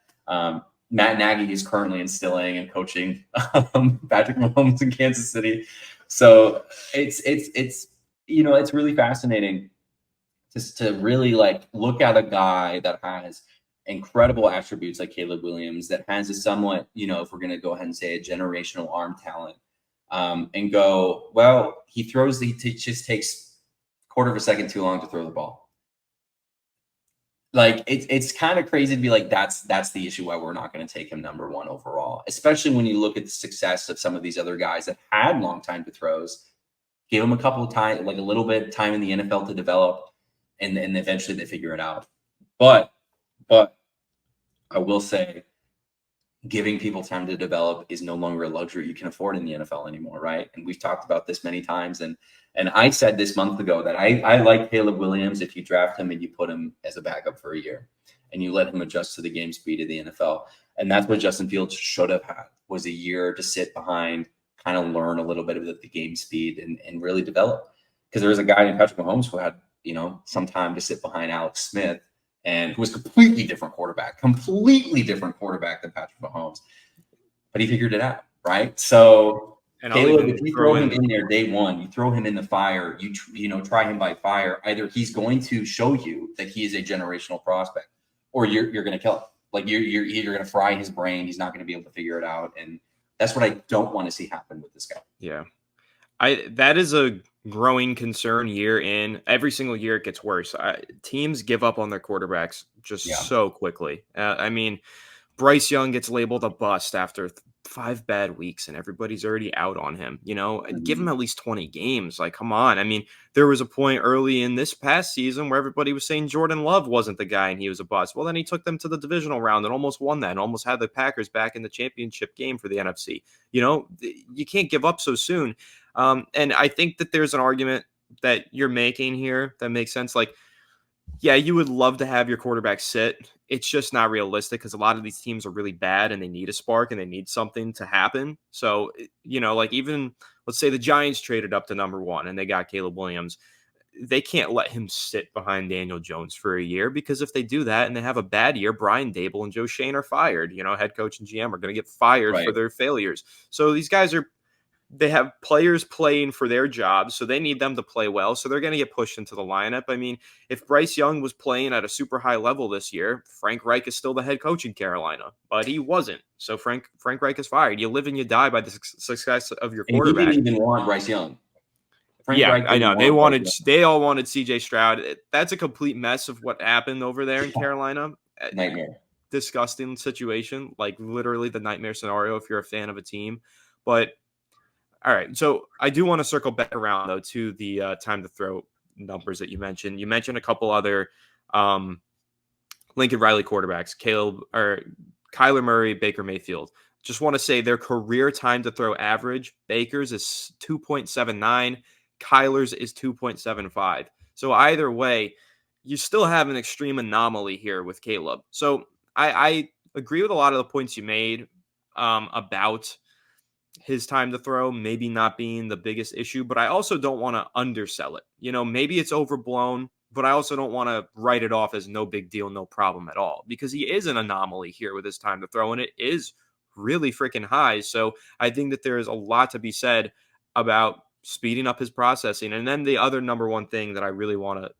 Matt Nagy is currently instilling and coaching Patrick Mahomes in Kansas City. So it's really fascinating just to really like look at a guy that has incredible attributes like Caleb Williams, that has a somewhat, if we're going to go ahead and say a generational arm talent, and go, well, he just takes a quarter of a second too long to throw the ball. Like it's kind of crazy to be like, that's the issue why we're not going to take him number one overall, especially when you look at the success of some of these other guys that had long time to throws, gave them a couple of time, like a little bit of time in the NFL to develop, and eventually they figure it out. But I will say, giving people time to develop is no longer a luxury you can afford in the NFL anymore, right? And we've talked about this many times. And I said this month ago that I like Caleb Williams if you draft him and you put him as a backup for a year and you let him adjust to the game speed of the NFL. And that's what Justin Fields should have had, was a year to sit behind, kind of learn a little bit of the game speed and really develop. Because there was a guy in Patrick Mahomes who had, some time to sit behind Alex Smith, and who was completely different quarterback than Patrick Mahomes. But he figured it out, right? So Caleb, if you throw him in there day one, you throw him in the fire, you try him by fire, either he's going to show you that he is a generational prospect, or you're going to kill him. Like you're either going to fry his brain, he's not going to be able to figure it out. And that's what I don't want to see happen with this guy. Yeah. That is a growing concern year in. Every single year it gets worse. Teams give up on their quarterbacks just so quickly. I mean, Bryce Young gets labeled a bust after 5 bad weeks and everybody's already out on him, give him at least 20 games. Like, come on. I mean, there was a point early in this past season where everybody was saying Jordan Love wasn't the guy and he was a bust. Well, then he took them to the divisional round and almost won that and almost had the Packers back in the championship game for the NFC. You can't give up so soon. And I think that there's an argument that you're making here that makes sense. Like, yeah, you would love to have your quarterback sit. It's just not realistic because a lot of these teams are really bad and they need a spark and they need something to happen. So, like even let's say the Giants traded up to number one and they got Caleb Williams. They can't let him sit behind Daniel Jones for a year, because if they do that and they have a bad year, Brian Dable and Joe Shane are fired. Head coach and GM are going to get fired for their failures. So these guys they have players playing for their jobs, so they need them to play well. So they're going to get pushed into the lineup. I mean, if Bryce Young was playing at a super high level this year, Frank Reich is still the head coach in Carolina, but he wasn't. So Frank Reich is fired. You live and you die by the success of your quarterback. He didn't even want Bryce Young. I know. They all wanted CJ Stroud. That's a complete mess of what happened over there in Carolina. Nightmare. Disgusting situation. Like literally the nightmare scenario if you're a fan of a team. But all right, so I do want to circle back around, though, to the time to throw numbers that you mentioned. You mentioned a couple other Lincoln Riley quarterbacks, Kyler Murray, Baker Mayfield. Just want to say their career time to throw average, Baker's is 2.79, Kyler's is 2.75. So either way, you still have an extreme anomaly here with Caleb. So I agree with a lot of the points you made about his time to throw maybe not being the biggest issue, but I also don't want to undersell it. Maybe it's overblown, but I also don't want to write it off as no big deal, no problem at all, because he is an anomaly here with his time to throw, and it is really freaking high. So I think that there is a lot to be said about speeding up his processing. And then the other number one thing that I really want to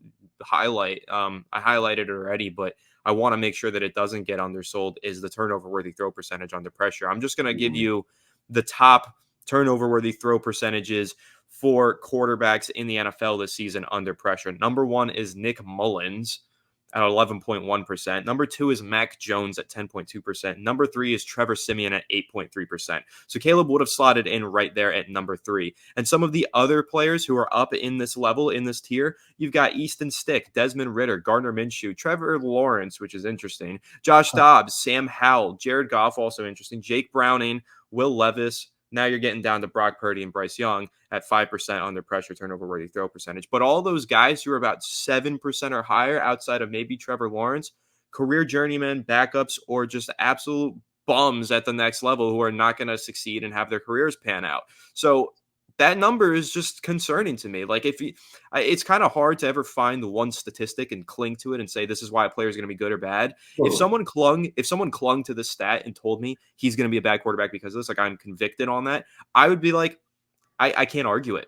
highlight, I highlighted it already, but I want to make sure that it doesn't get undersold, is the turnover worthy throw percentage under pressure. I'm just going to give you the top turnover worthy throw percentages for quarterbacks in the NFL this season under pressure. Number one is Nick Mullins at 11.1%. Number two is Mac Jones at 10.2%. Number three is Trevor Siemian at 8.3%. So Caleb would have slotted in right there at number three. And some of the other players who are up in this level, in this tier, you've got Easton Stick, Desmond Ridder, Gardner Minshew, Trevor Lawrence, which is interesting, Josh Dobbs, Sam Howell, Jared Goff, also interesting, Jake Browning, Will Levis. Now you're getting down to Brock Purdy and Bryce Young at 5% under pressure turnover worthy throw percentage. But all those guys who are about 7% or higher outside of maybe Trevor Lawrence, career journeymen, backups, or just absolute bums at the next level who are not going to succeed and have their careers pan out. So that number is just concerning to me. Like, it's kind of hard to ever find one statistic and cling to it and say this is why a player is going to be good or bad. If someone clung to the stat and told me he's going to be a bad quarterback because of this, like I'm convicted on that, I would be like, I can't argue it.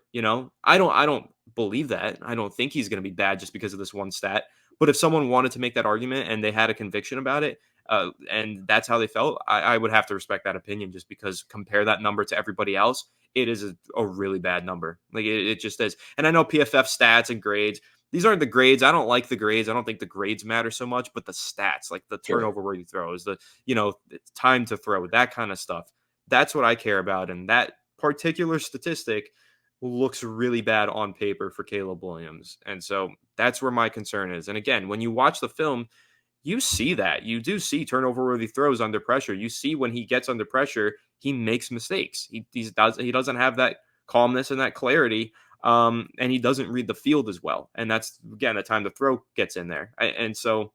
I don't believe that. I don't think he's going to be bad just because of this one stat. But if someone wanted to make that argument and they had a conviction about it, and that's how they felt, I would have to respect that opinion, just because compare that number to everybody else, it is a really bad number. Like it just is. And I know PFF stats and grades, these aren't the grades. I don't like the grades. I don't think the grades matter so much, but the stats, like the turnover worthy throws, the time to throw, that kind of stuff. That's what I care about. And that particular statistic looks really bad on paper for Caleb Williams. And so that's where my concern is. And again, when you watch the film, you see that. You do see turnover worthy throws under pressure. You see when he gets under pressure, he makes mistakes. He doesn't have that calmness and that clarity, and he doesn't read the field as well. And that's, again, the time to throw gets in there. And so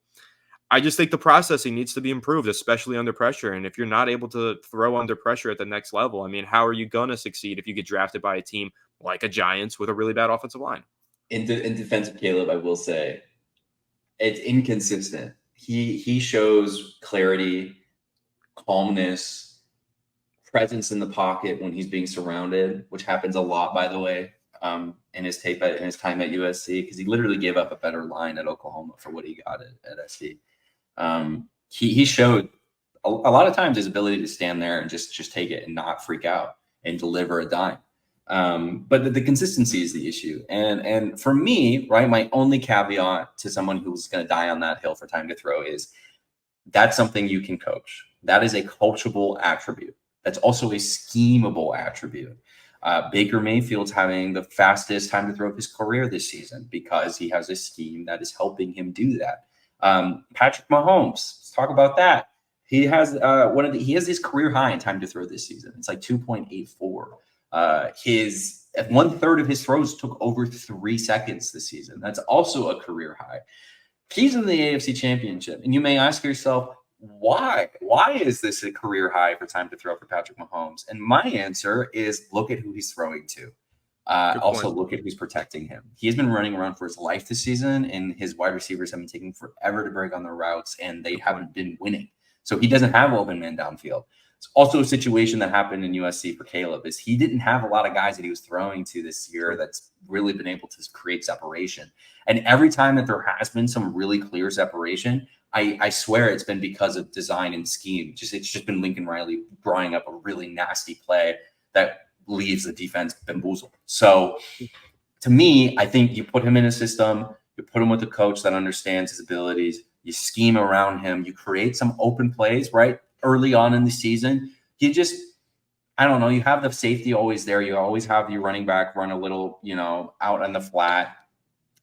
I just think the processing needs to be improved, especially under pressure. And if you're not able to throw under pressure at the next level, I mean, how are you going to succeed if you get drafted by a team like a Giants with a really bad offensive line? In defense of Caleb, I will say it's inconsistent. He shows clarity, calmness, presence in the pocket when he's being surrounded, which happens a lot, by the way, in his time at USC, because he literally gave up a better line at Oklahoma for what he got at SC. He showed a lot of times his ability to stand there and just take it and not freak out and deliver a dime. But the consistency is the issue. And for me, right, my only caveat to someone who's going to die on that hill for time to throw is that's something you can coach. That is a coachable attribute. That's also a schemable attribute. Baker Mayfield's having the fastest time to throw of his career this season because he has a scheme that is helping him do that. Patrick Mahomes, let's talk about that. He has he has his career high in time to throw this season. It's like 2.84. His 1/3 of his throws took over 3 seconds this season. That's also a career high. He's in the AFC Championship, and you may ask yourself, why? Why is this a career high for time to throw for Patrick Mahomes? And my answer is look at who he's throwing to. Also, look at who's protecting him. He's been running around for his life this season, and his wide receivers have been taking forever to break on their routes, and they haven't been winning. So he doesn't have open man downfield. It's also a situation that happened in USC for Caleb is he didn't have a lot of guys that he was throwing to this year that's really been able to create separation. And every time that there has been some really clear separation, I swear it's been because of design and scheme. It's just been Lincoln Riley drawing up a really nasty play that leaves the defense bamboozled. So to me, I think you put him in a system, you put him with a coach that understands his abilities, you scheme around him, you create some open plays, right? Early on in the season, you just, I don't know, you have the safety always there. You always have your running back run a little, out on the flat.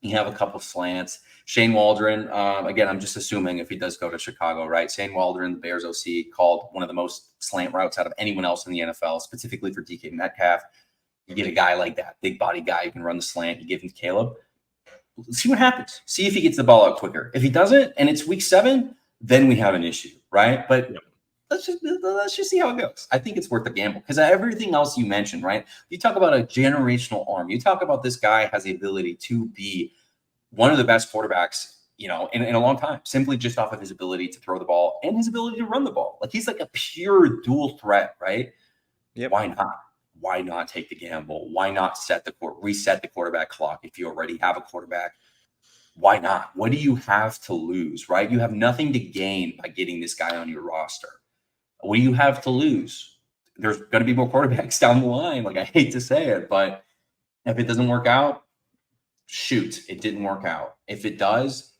You have a couple slants. Shane Waldron, again, I'm just assuming if he does go to Chicago, right? Shane Waldron, the Bears OC, called one of the most slant routes out of anyone else in the NFL, specifically for DK Metcalf. You get a guy like that, big body guy, you can run the slant, you give him to Caleb. See what happens. See if he gets the ball out quicker. If he doesn't, and it's week 7, then we have an issue. right? But Yep. let's just see how it goes. I think it's worth the gamble because everything else you mentioned, right? You talk about a generational arm. You talk about this guy has the ability to be one of the best quarterbacks, in a long time, simply just off of his ability to throw the ball and his ability to run the ball. Like he's like a pure dual threat, right? Yep. Why not? Why not take the gamble? Why not reset the quarterback clock if you already have a quarterback? Why not? What do you have to lose, right? You have nothing to gain by getting this guy on your roster. What do you have to lose? There's going to be more quarterbacks down the line. Like I hate to say it, but if it doesn't work out, shoot, it didn't work out. If it does,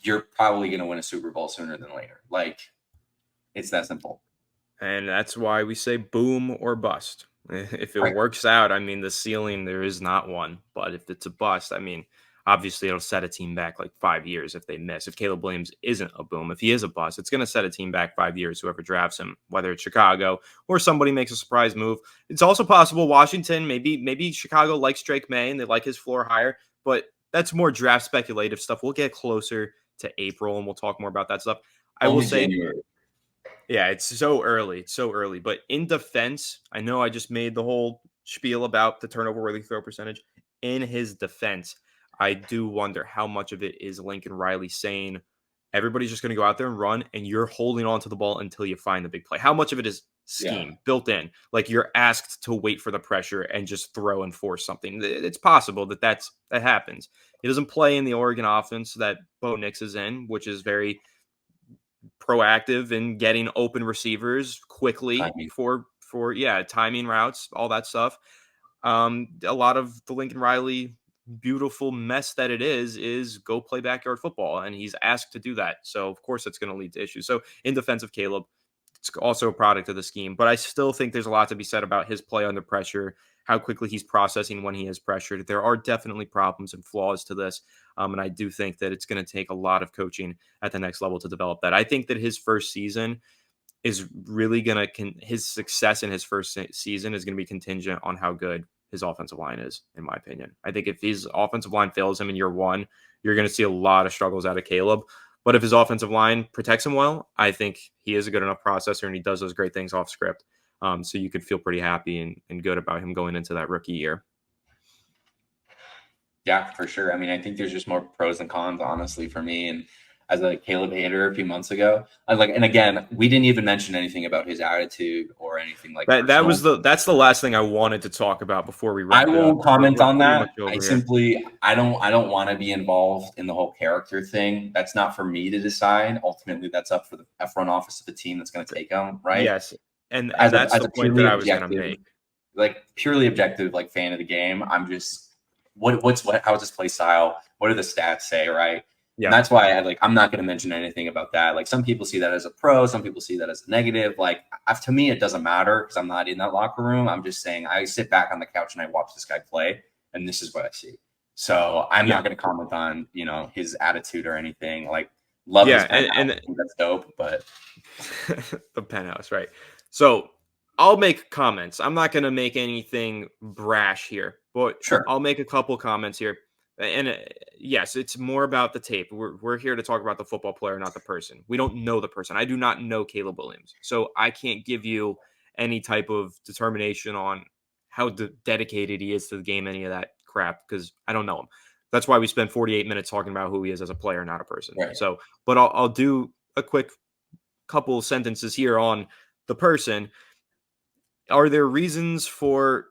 you're probably going to win a Super Bowl sooner than later. Like it's that simple. And that's why we say boom or bust. If it Right. works out, I mean, the ceiling, there is not one. But if it's a bust, I mean, obviously it'll set a team back like 5 years if they miss. If Caleb Williams isn't a boom, if he is a bust, it's going to set a team back 5 years, whoever drafts him, whether it's Chicago or somebody makes a surprise move. It's also possible Washington, maybe Chicago likes Drake May and they like his floor higher, but that's more draft speculative stuff. We'll get closer to April and we'll talk more about that stuff. I will Only say, January. yeah, it's so early. It's so early. But in defense, I know I just made the whole spiel about the turnover worthy throw percentage. In his defense, I do wonder how much of it is Lincoln Riley saying everybody's just going to go out there and run, and you're holding on to the ball until you find the big play. How much of it is Yeah. scheme built in? Like you're asked to wait for the pressure and just throw and force something. It's possible that happens. He doesn't play in the Oregon offense that Bo Nix is in, which is very proactive in getting open receivers quickly Timing. for timing routes, all that stuff. A lot of the Lincoln Riley beautiful mess that it is go play backyard football, and he's asked to do that. So of course it's going to lead to issues. So in defense of Caleb, it's also a product of the scheme, but I still think there's a lot to be said about his play under pressure, how quickly he's processing when he is pressured. There are definitely problems and flaws to this, and I do think that it's going to take a lot of coaching at the next level to develop that. I think that his first season is really going to his success in his first season is going to be contingent on how good his offensive line is, in my opinion. I think if his offensive line fails him in year one, you're going to see a lot of struggles out of Caleb. But if his offensive line protects him well, I think he is a good enough processor and he does those great things off script. So you could feel pretty happy and good about him going into that rookie year. Yeah, for sure. I mean, I think there's just more pros and cons, honestly, for me. And as a Caleb hater a few months ago, and again, we didn't even mention anything about his attitude or anything like personal. That's the last thing I wanted to talk about before we I wrap it up. won't comment We're on pretty much that. over here. I don't want to be involved in the whole character thing. That's not for me to decide. Ultimately, that's up for the front office of the team that's going to take them, right? Yes, and As that's as the a point that purely I was going to objective, make. like fan of the game, I'm just how's this play style? What do the stats say, right? Yeah, And that's why I'm not going to mention anything about that. Like some people see that as a pro, some people see that as a negative. To me, it doesn't matter because I'm not in that locker room. I'm just saying I sit back on the couch and I watch this guy play, and this is what I see. So I'm not going to comment on his attitude or anything. Love his penthouse. and I think that's dope, but the penthouse, right? So I'll make comments. I'm not going to make anything brash here, but sure. I'll make a couple comments here. And yes, it's more about the tape. We're here to talk about the football player, not the person. We don't know the person. I do not know Caleb Williams, so I can't give you any type of determination on how dedicated he is to the game, any of that crap, because I don't know him. That's why we spend 48 minutes talking about who he is as a player, not a person. Right. So, but I'll do a quick couple sentences here on the person. Are there reasons for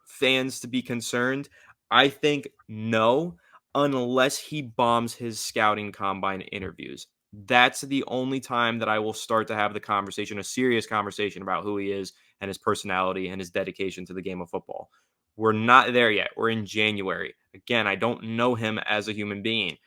fans to be concerned? I think no, unless he bombs his scouting combine interviews. That's the only time that I will start to have the conversation, a serious conversation about who he is and his personality and his dedication to the game of football. We're not there yet. We're in January. Again, I don't know him as a human being.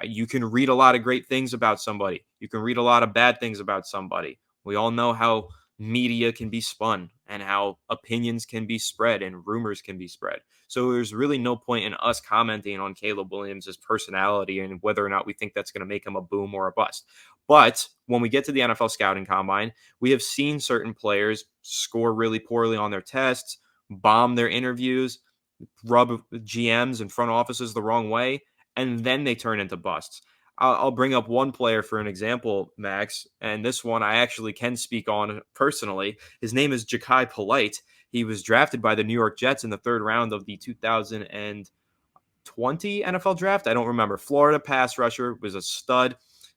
You can read a lot of great things about somebody. You can read a lot of bad things about somebody. We all know how media can be spun and how opinions can be spread and rumors can be spread. So there's really no point in us commenting on Caleb Williams' personality and whether or not we think that's going to make him a boom or a bust. But when we get to the NFL scouting combine, we have seen certain players score really poorly on their tests, bomb their interviews, rub GMs and front offices the wrong way, and then they turn into busts. I'll bring up one player for an example, Max, and this one I actually can speak on personally. His name is Ja'Kai Polite. He was drafted by the New York Jets in the third round of the 2020 NFL draft. I don't remember. Florida pass rusher, was a stud,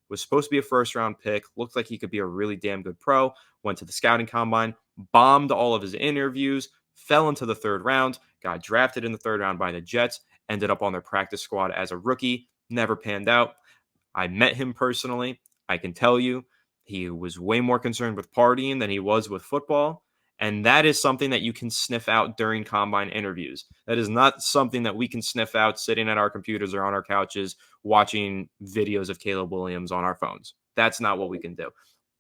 was supposed to be a first round pick, looked like he could be a really damn good pro, went to the scouting combine, bombed all of his interviews, fell into the third round, got drafted in the third round by the Jets, ended up on their practice squad as a rookie, never panned out. I met him personally. I can tell you he was way more concerned with partying than he was with football. And that is something that you can sniff out during combine interviews. That is not something that we can sniff out sitting at our computers or on our couches watching videos of Caleb Williams on our phones. That's not what we can do.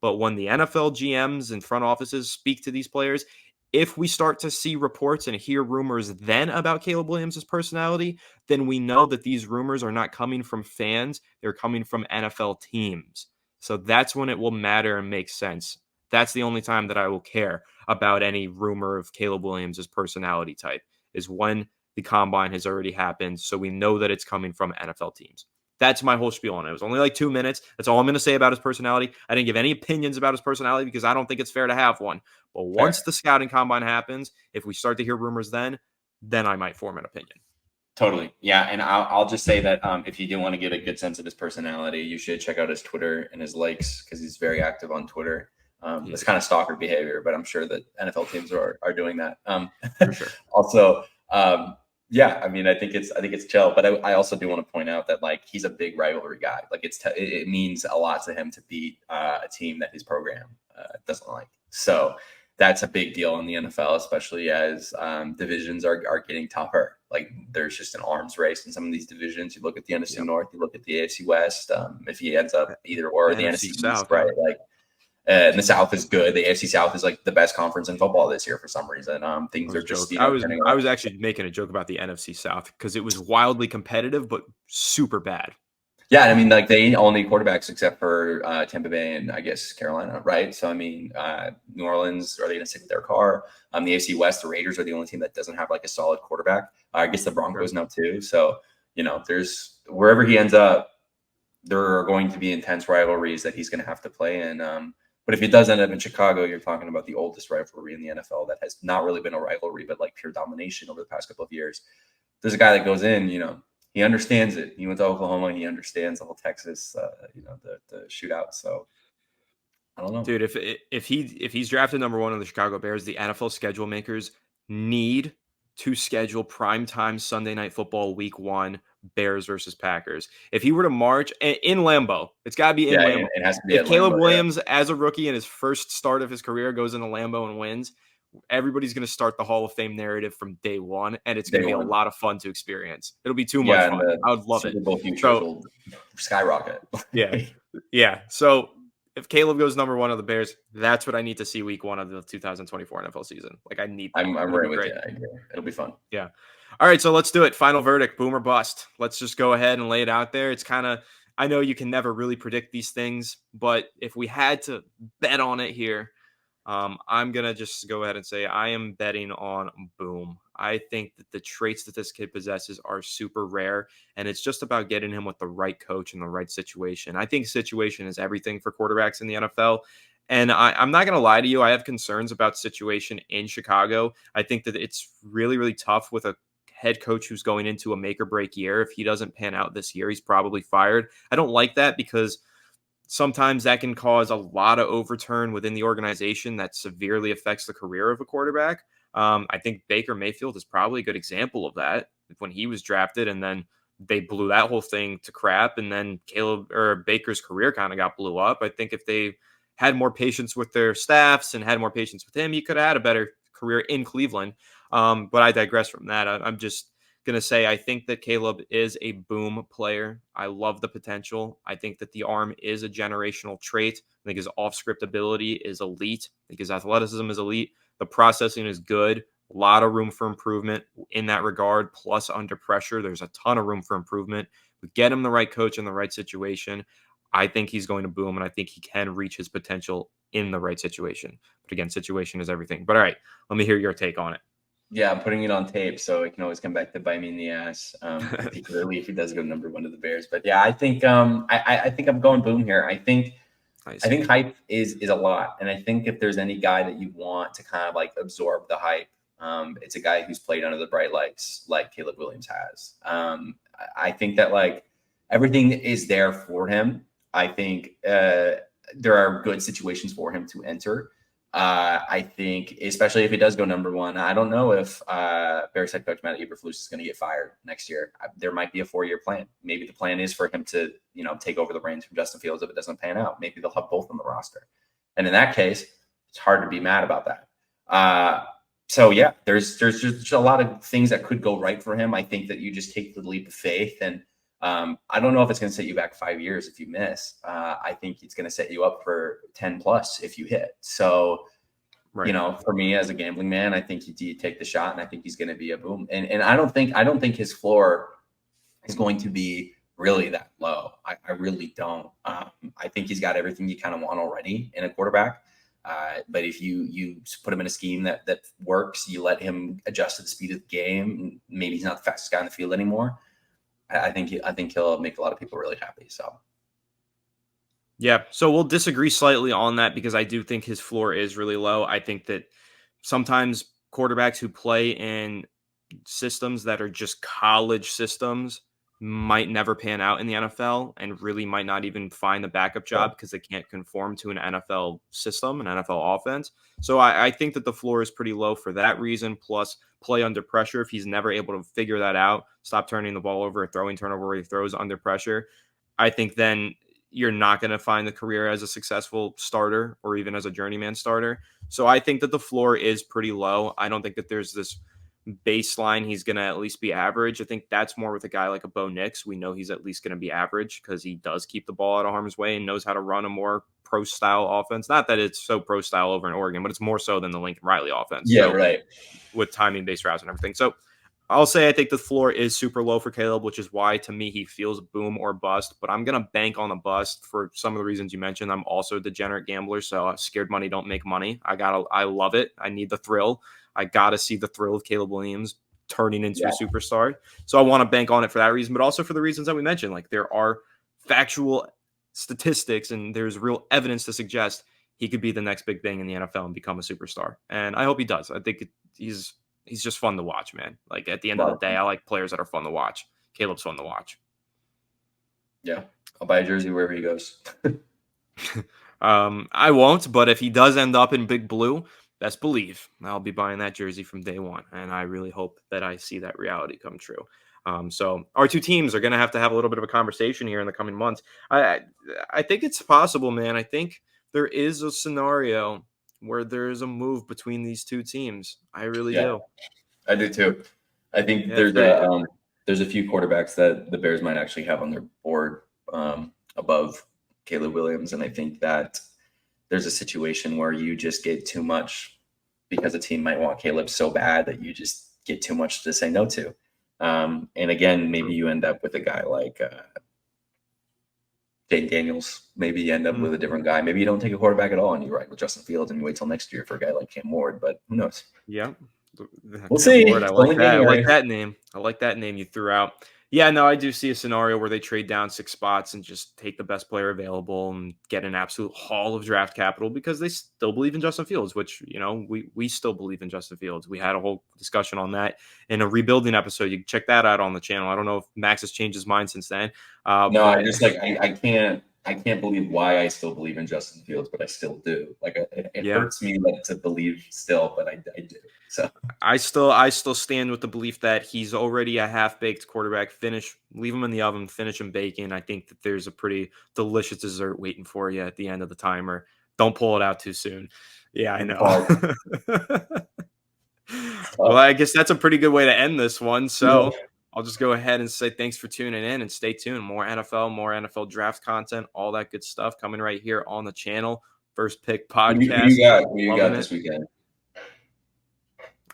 But when the NFL GMs and front offices speak to these players, if we start to see reports and hear rumors then about Caleb Williams' personality, then we know that these rumors are not coming from fans. They're coming from NFL teams. So that's when it will matter and make sense. That's the only time that I will care about any rumor of Caleb Williams' personality type, is when the combine has already happened. So we know that it's coming from NFL teams. That's my whole spiel on it. It was only like 2 minutes. That's all I'm going to say about his personality. I didn't give any opinions about his personality because I don't think it's fair to have one. But once Fair. the scouting combine happens, if we start to hear rumors then I might form an opinion. Totally. Yeah. And I'll just say that if you do want to get a good sense of his personality, you should check out his Twitter and his likes, because he's very active on Twitter. It's kind of stalker behavior, but I'm sure that NFL teams are doing that. For sure. Also, yeah, I mean, I think it's chill, but I also do want to point out that like he's a big rivalry guy. Like it means a lot to him to beat a team that his program doesn't like. So that's a big deal in the NFL, especially as divisions are getting tougher. Like there's just an arms race in some of these divisions. You look at the NFC North, you look at the AFC West. If he ends up either or the NFC South, East, right? Like. And the South is good. The AFC South is like the best conference in football this year for some reason. Things are just turning I was actually making a joke about the NFC South because it was wildly competitive but super bad. Yeah, I mean, like they only quarterbacks except for Tampa Bay and I guess Carolina, right? So I mean, New Orleans, are they going to stick with their car? The AFC West, the Raiders are the only team that doesn't have like a solid quarterback. I guess the Broncos now too. So there's wherever he ends up, there are going to be intense rivalries that he's going to have to play in. But if it does end up in Chicago, you're talking about the oldest rivalry in the NFL that has not really been a rivalry, but like pure domination over the past couple of years. There's a guy that goes in, he understands it. He went to Oklahoma and he understands the whole Texas, the shootout. So I don't know. Dude, if he's drafted number 1 on the Chicago Bears, the NFL schedule makers need to schedule primetime Sunday Night Football Week 1, Bears versus Packers. If he were to march in Lambeau, it's got to be in Lambeau. It has to be if at Caleb Lambeau, Williams, as a rookie in his first start of his career, goes into Lambeau and wins, everybody's going to start the Hall of Fame narrative from day one, and it's going to be a lot of fun to experience. It'll be too much fun. I would love Super it. Bowl futures will skyrocket. Yeah. So if Caleb goes number 1 of the Bears, that's what I need to see week 1 of the 2024 NFL season. Like I need that. I'm right with you. I agree. It'll be fun. Yeah. All right. So let's do it. Final verdict, boom or bust. Let's just go ahead and lay it out there. It's kind of, I know you can never really predict these things, but if we had to bet on it here, I'm going to just go ahead and say I am betting on boom. I think that the traits that this kid possesses are super rare, and it's just about getting him with the right coach in the right situation. I think situation is everything for quarterbacks in the NFL. And I'm not going to lie to you. I have concerns about situation in Chicago. I think that it's really, really tough with a head coach who's going into a make or break year. If he doesn't pan out this year, he's probably fired. I don't like that because sometimes that can cause a lot of overturn within the organization that severely affects the career of a quarterback. I think Baker Mayfield is probably a good example of that when he was drafted and then they blew that whole thing to crap. And then Baker's career kind of got blew up. I think if they had more patience with their staffs and had more patience with him, he could have had a better career in Cleveland. But I digress from that. I'm just going to say I think that Caleb is a boom player. I love the potential. I think that the arm is a generational trait. I think his off-script ability is elite. I think his athleticism is elite. The processing is good. A lot of room for improvement in that regard. Plus, under pressure, there's a ton of room for improvement. We get him the right coach in the right situation. I think he's going to boom, and I think he can reach his potential in the right situation. But again, situation is everything. But all right, let me hear your take on it. Yeah, I'm putting it on tape, so it can always come back to bite me in the ass, particularly if he does go number one to the Bears. But yeah, I think I think I'm going boom here. I Nice. think hype is a lot, and I think if there's any guy that you want to kind of like absorb the hype, it's a guy who's played under the bright lights like Caleb Williams has. I think that like everything is there for him. I think there are good situations for him to enter. I think, especially if he does go number one, I don't know if Bears head coach Matt Eberflus is going to get fired next year. There might be a 4-year plan. Maybe the plan is for him to, take over the reins from Justin Fields if it doesn't pan out. Maybe they'll have both on the roster, and in that case, it's hard to be mad about that. So yeah, there's just a lot of things that could go right for him. I think that you just take the leap of faith, and I don't know if it's going to set you back 5 years if you miss. I think it's going to set you up for 10 plus if you hit. So, Right. For me as a gambling man, I think you take the shot, and I think he's going to be a boom. And I don't think his floor is going to be really that low. I really don't. I think he's got everything you kind of want already in a quarterback. But if you put him in a scheme that works, you let him adjust to the speed of the game. Maybe he's not the fastest guy on the field anymore. I think he'll make a lot of people really happy. So. Yeah, so we'll disagree slightly on that because I do think his floor is really low. I think that sometimes quarterbacks who play in systems that are just college systems might never pan out in the NFL and really might not even find the backup job because they can't conform to an NFL system, an NFL offense. So I think that the floor is pretty low for that reason, plus play under pressure. If he's never able to figure that out, stop turning the ball over, throwing turnover where he throws under pressure, I think then you're not going to find the career as a successful starter or even as a journeyman starter. So I think that the floor is pretty low. I don't think that there's this baseline he's going to at least be average. I think that's more with a guy like a Bo Nix. We know he's at least going to be average because he does keep the ball out of harm's way and knows how to run a more pro style offense. Not that it's so pro style over in Oregon, but it's more so than the Lincoln Riley offense. Yeah, so, right. With timing based routes and everything. So I'll say I think the floor is super low for Caleb, which is why to me he feels boom or bust. But I'm gonna bank on the bust for some of the reasons you mentioned. I'm also a degenerate gambler, so scared money don't make money. I love it. I need the thrill. I gotta see the thrill of Caleb Williams turning into a superstar. So I want to bank on it for that reason, but also for the reasons that we mentioned. Like there are factual statistics and there's real evidence to suggest he could be the next big thing in the NFL and become a superstar. And I hope he does. I think he's just fun to watch, man. Like at the end of the day, I like players that are fun to watch. Caleb's fun to watch. Yeah. I'll buy a jersey wherever he goes. I won't, but if he does end up in Big Blue, best believe I'll be buying that jersey from day one. And I really hope that I see that reality come true. So our two teams are going to have a little bit of a conversation here in the coming months. I think it's possible, man. I think there is a scenario where there is a move between these two teams. I really do. I do too. I think there's a few quarterbacks that the Bears might actually have on their board above Caleb Williams, and I think that there's a situation where you just get too much because a team might want Caleb so bad that you just get too much to say no to. And again, maybe you end up with a guy like Jake Daniels. Maybe you end up with a different guy. Maybe you don't take a quarterback at all and you ride with Justin Fields and you wait till next year for a guy like Cam Ward, but who knows? Yeah. We'll see. Ward, I like that. I like that name. I like that name you threw out. Yeah, no, I do see a scenario where they trade down 6 spots and just take the best player available and get an absolute haul of draft capital because they still believe in Justin Fields, which, we still believe in Justin Fields. We had a whole discussion on that in a rebuilding episode. You can check that out on the channel. I don't know if Max has changed his mind since then. No, I just I can't believe why I still believe in Justin Fields, but I still do. Like it hurts me to believe still, but I do. So I still stand with the belief that he's already a half-baked quarterback. Leave him in the oven, finish him baking. I think that there's a pretty delicious dessert waiting for you at the end of the timer. Don't pull it out too soon. Yeah, I know. Well, I guess that's a pretty good way to end this one. So I'll just go ahead and say thanks for tuning in and stay tuned. More NFL draft content, all that good stuff coming right here on the channel. First Pick Podcast. Who you got this weekend?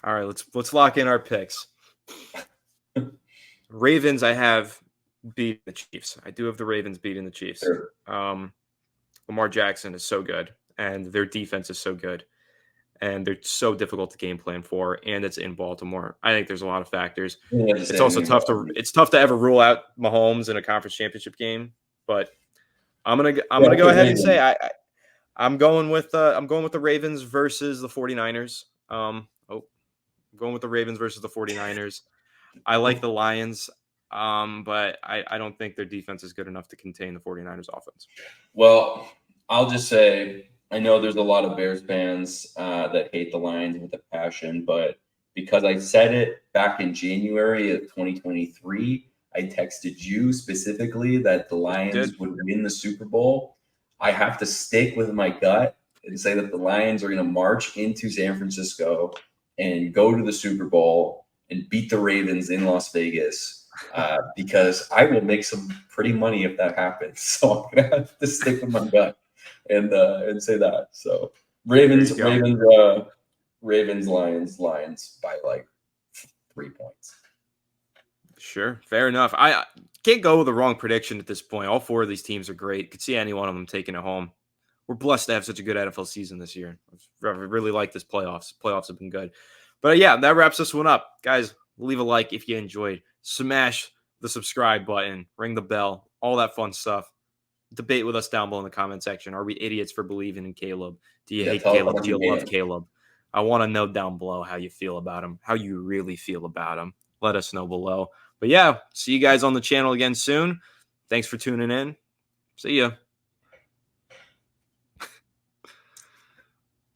All right, let's lock in our picks. Ravens, I have beating the Chiefs. I do have the Ravens beating the Chiefs. Sure. Lamar Jackson is so good, and their defense is so good. and they're so difficult to game plan for, and it's in Baltimore. I think there's a lot of factors. Yeah, It's also tough to ever rule out Mahomes in a conference championship game, but I'm gonna go ahead and say I'm going with the Ravens versus the 49ers. I'm going with the Ravens versus the 49ers. I like the Lions, but I don't think their defense is good enough to contain the 49ers offense. Well, I'll just say I know there's a lot of Bears fans that hate the Lions with a passion, but because I said it back in January of 2023, I texted you specifically that the Lions would win the Super Bowl. I have to stick with my gut and say that the Lions are going to march into San Francisco and go to the Super Bowl and beat the Ravens in Las Vegas. Because I will make some pretty money if that happens. So I'm gonna have to stick with my gut and say that. So Ravens, Lions by like 3 points. Sure, fair enough. I can't go with the wrong prediction at this point. All 4 of these teams are great. Could see any one of them taking it home. We're blessed to have such a good NFL season this year. I really like this playoffs. Playoffs have been good. But yeah, that wraps this one up. Guys, leave a like if you enjoyed. Smash the subscribe button, ring the bell, all that fun stuff. Debate with us down below in the comment section. Are we idiots for believing in Caleb? Do you hate Caleb? Do you love Caleb? I want to know down below how you feel about him, how you really feel about him. Let us know below. But yeah, see you guys on the channel again soon. Thanks for tuning in. See ya.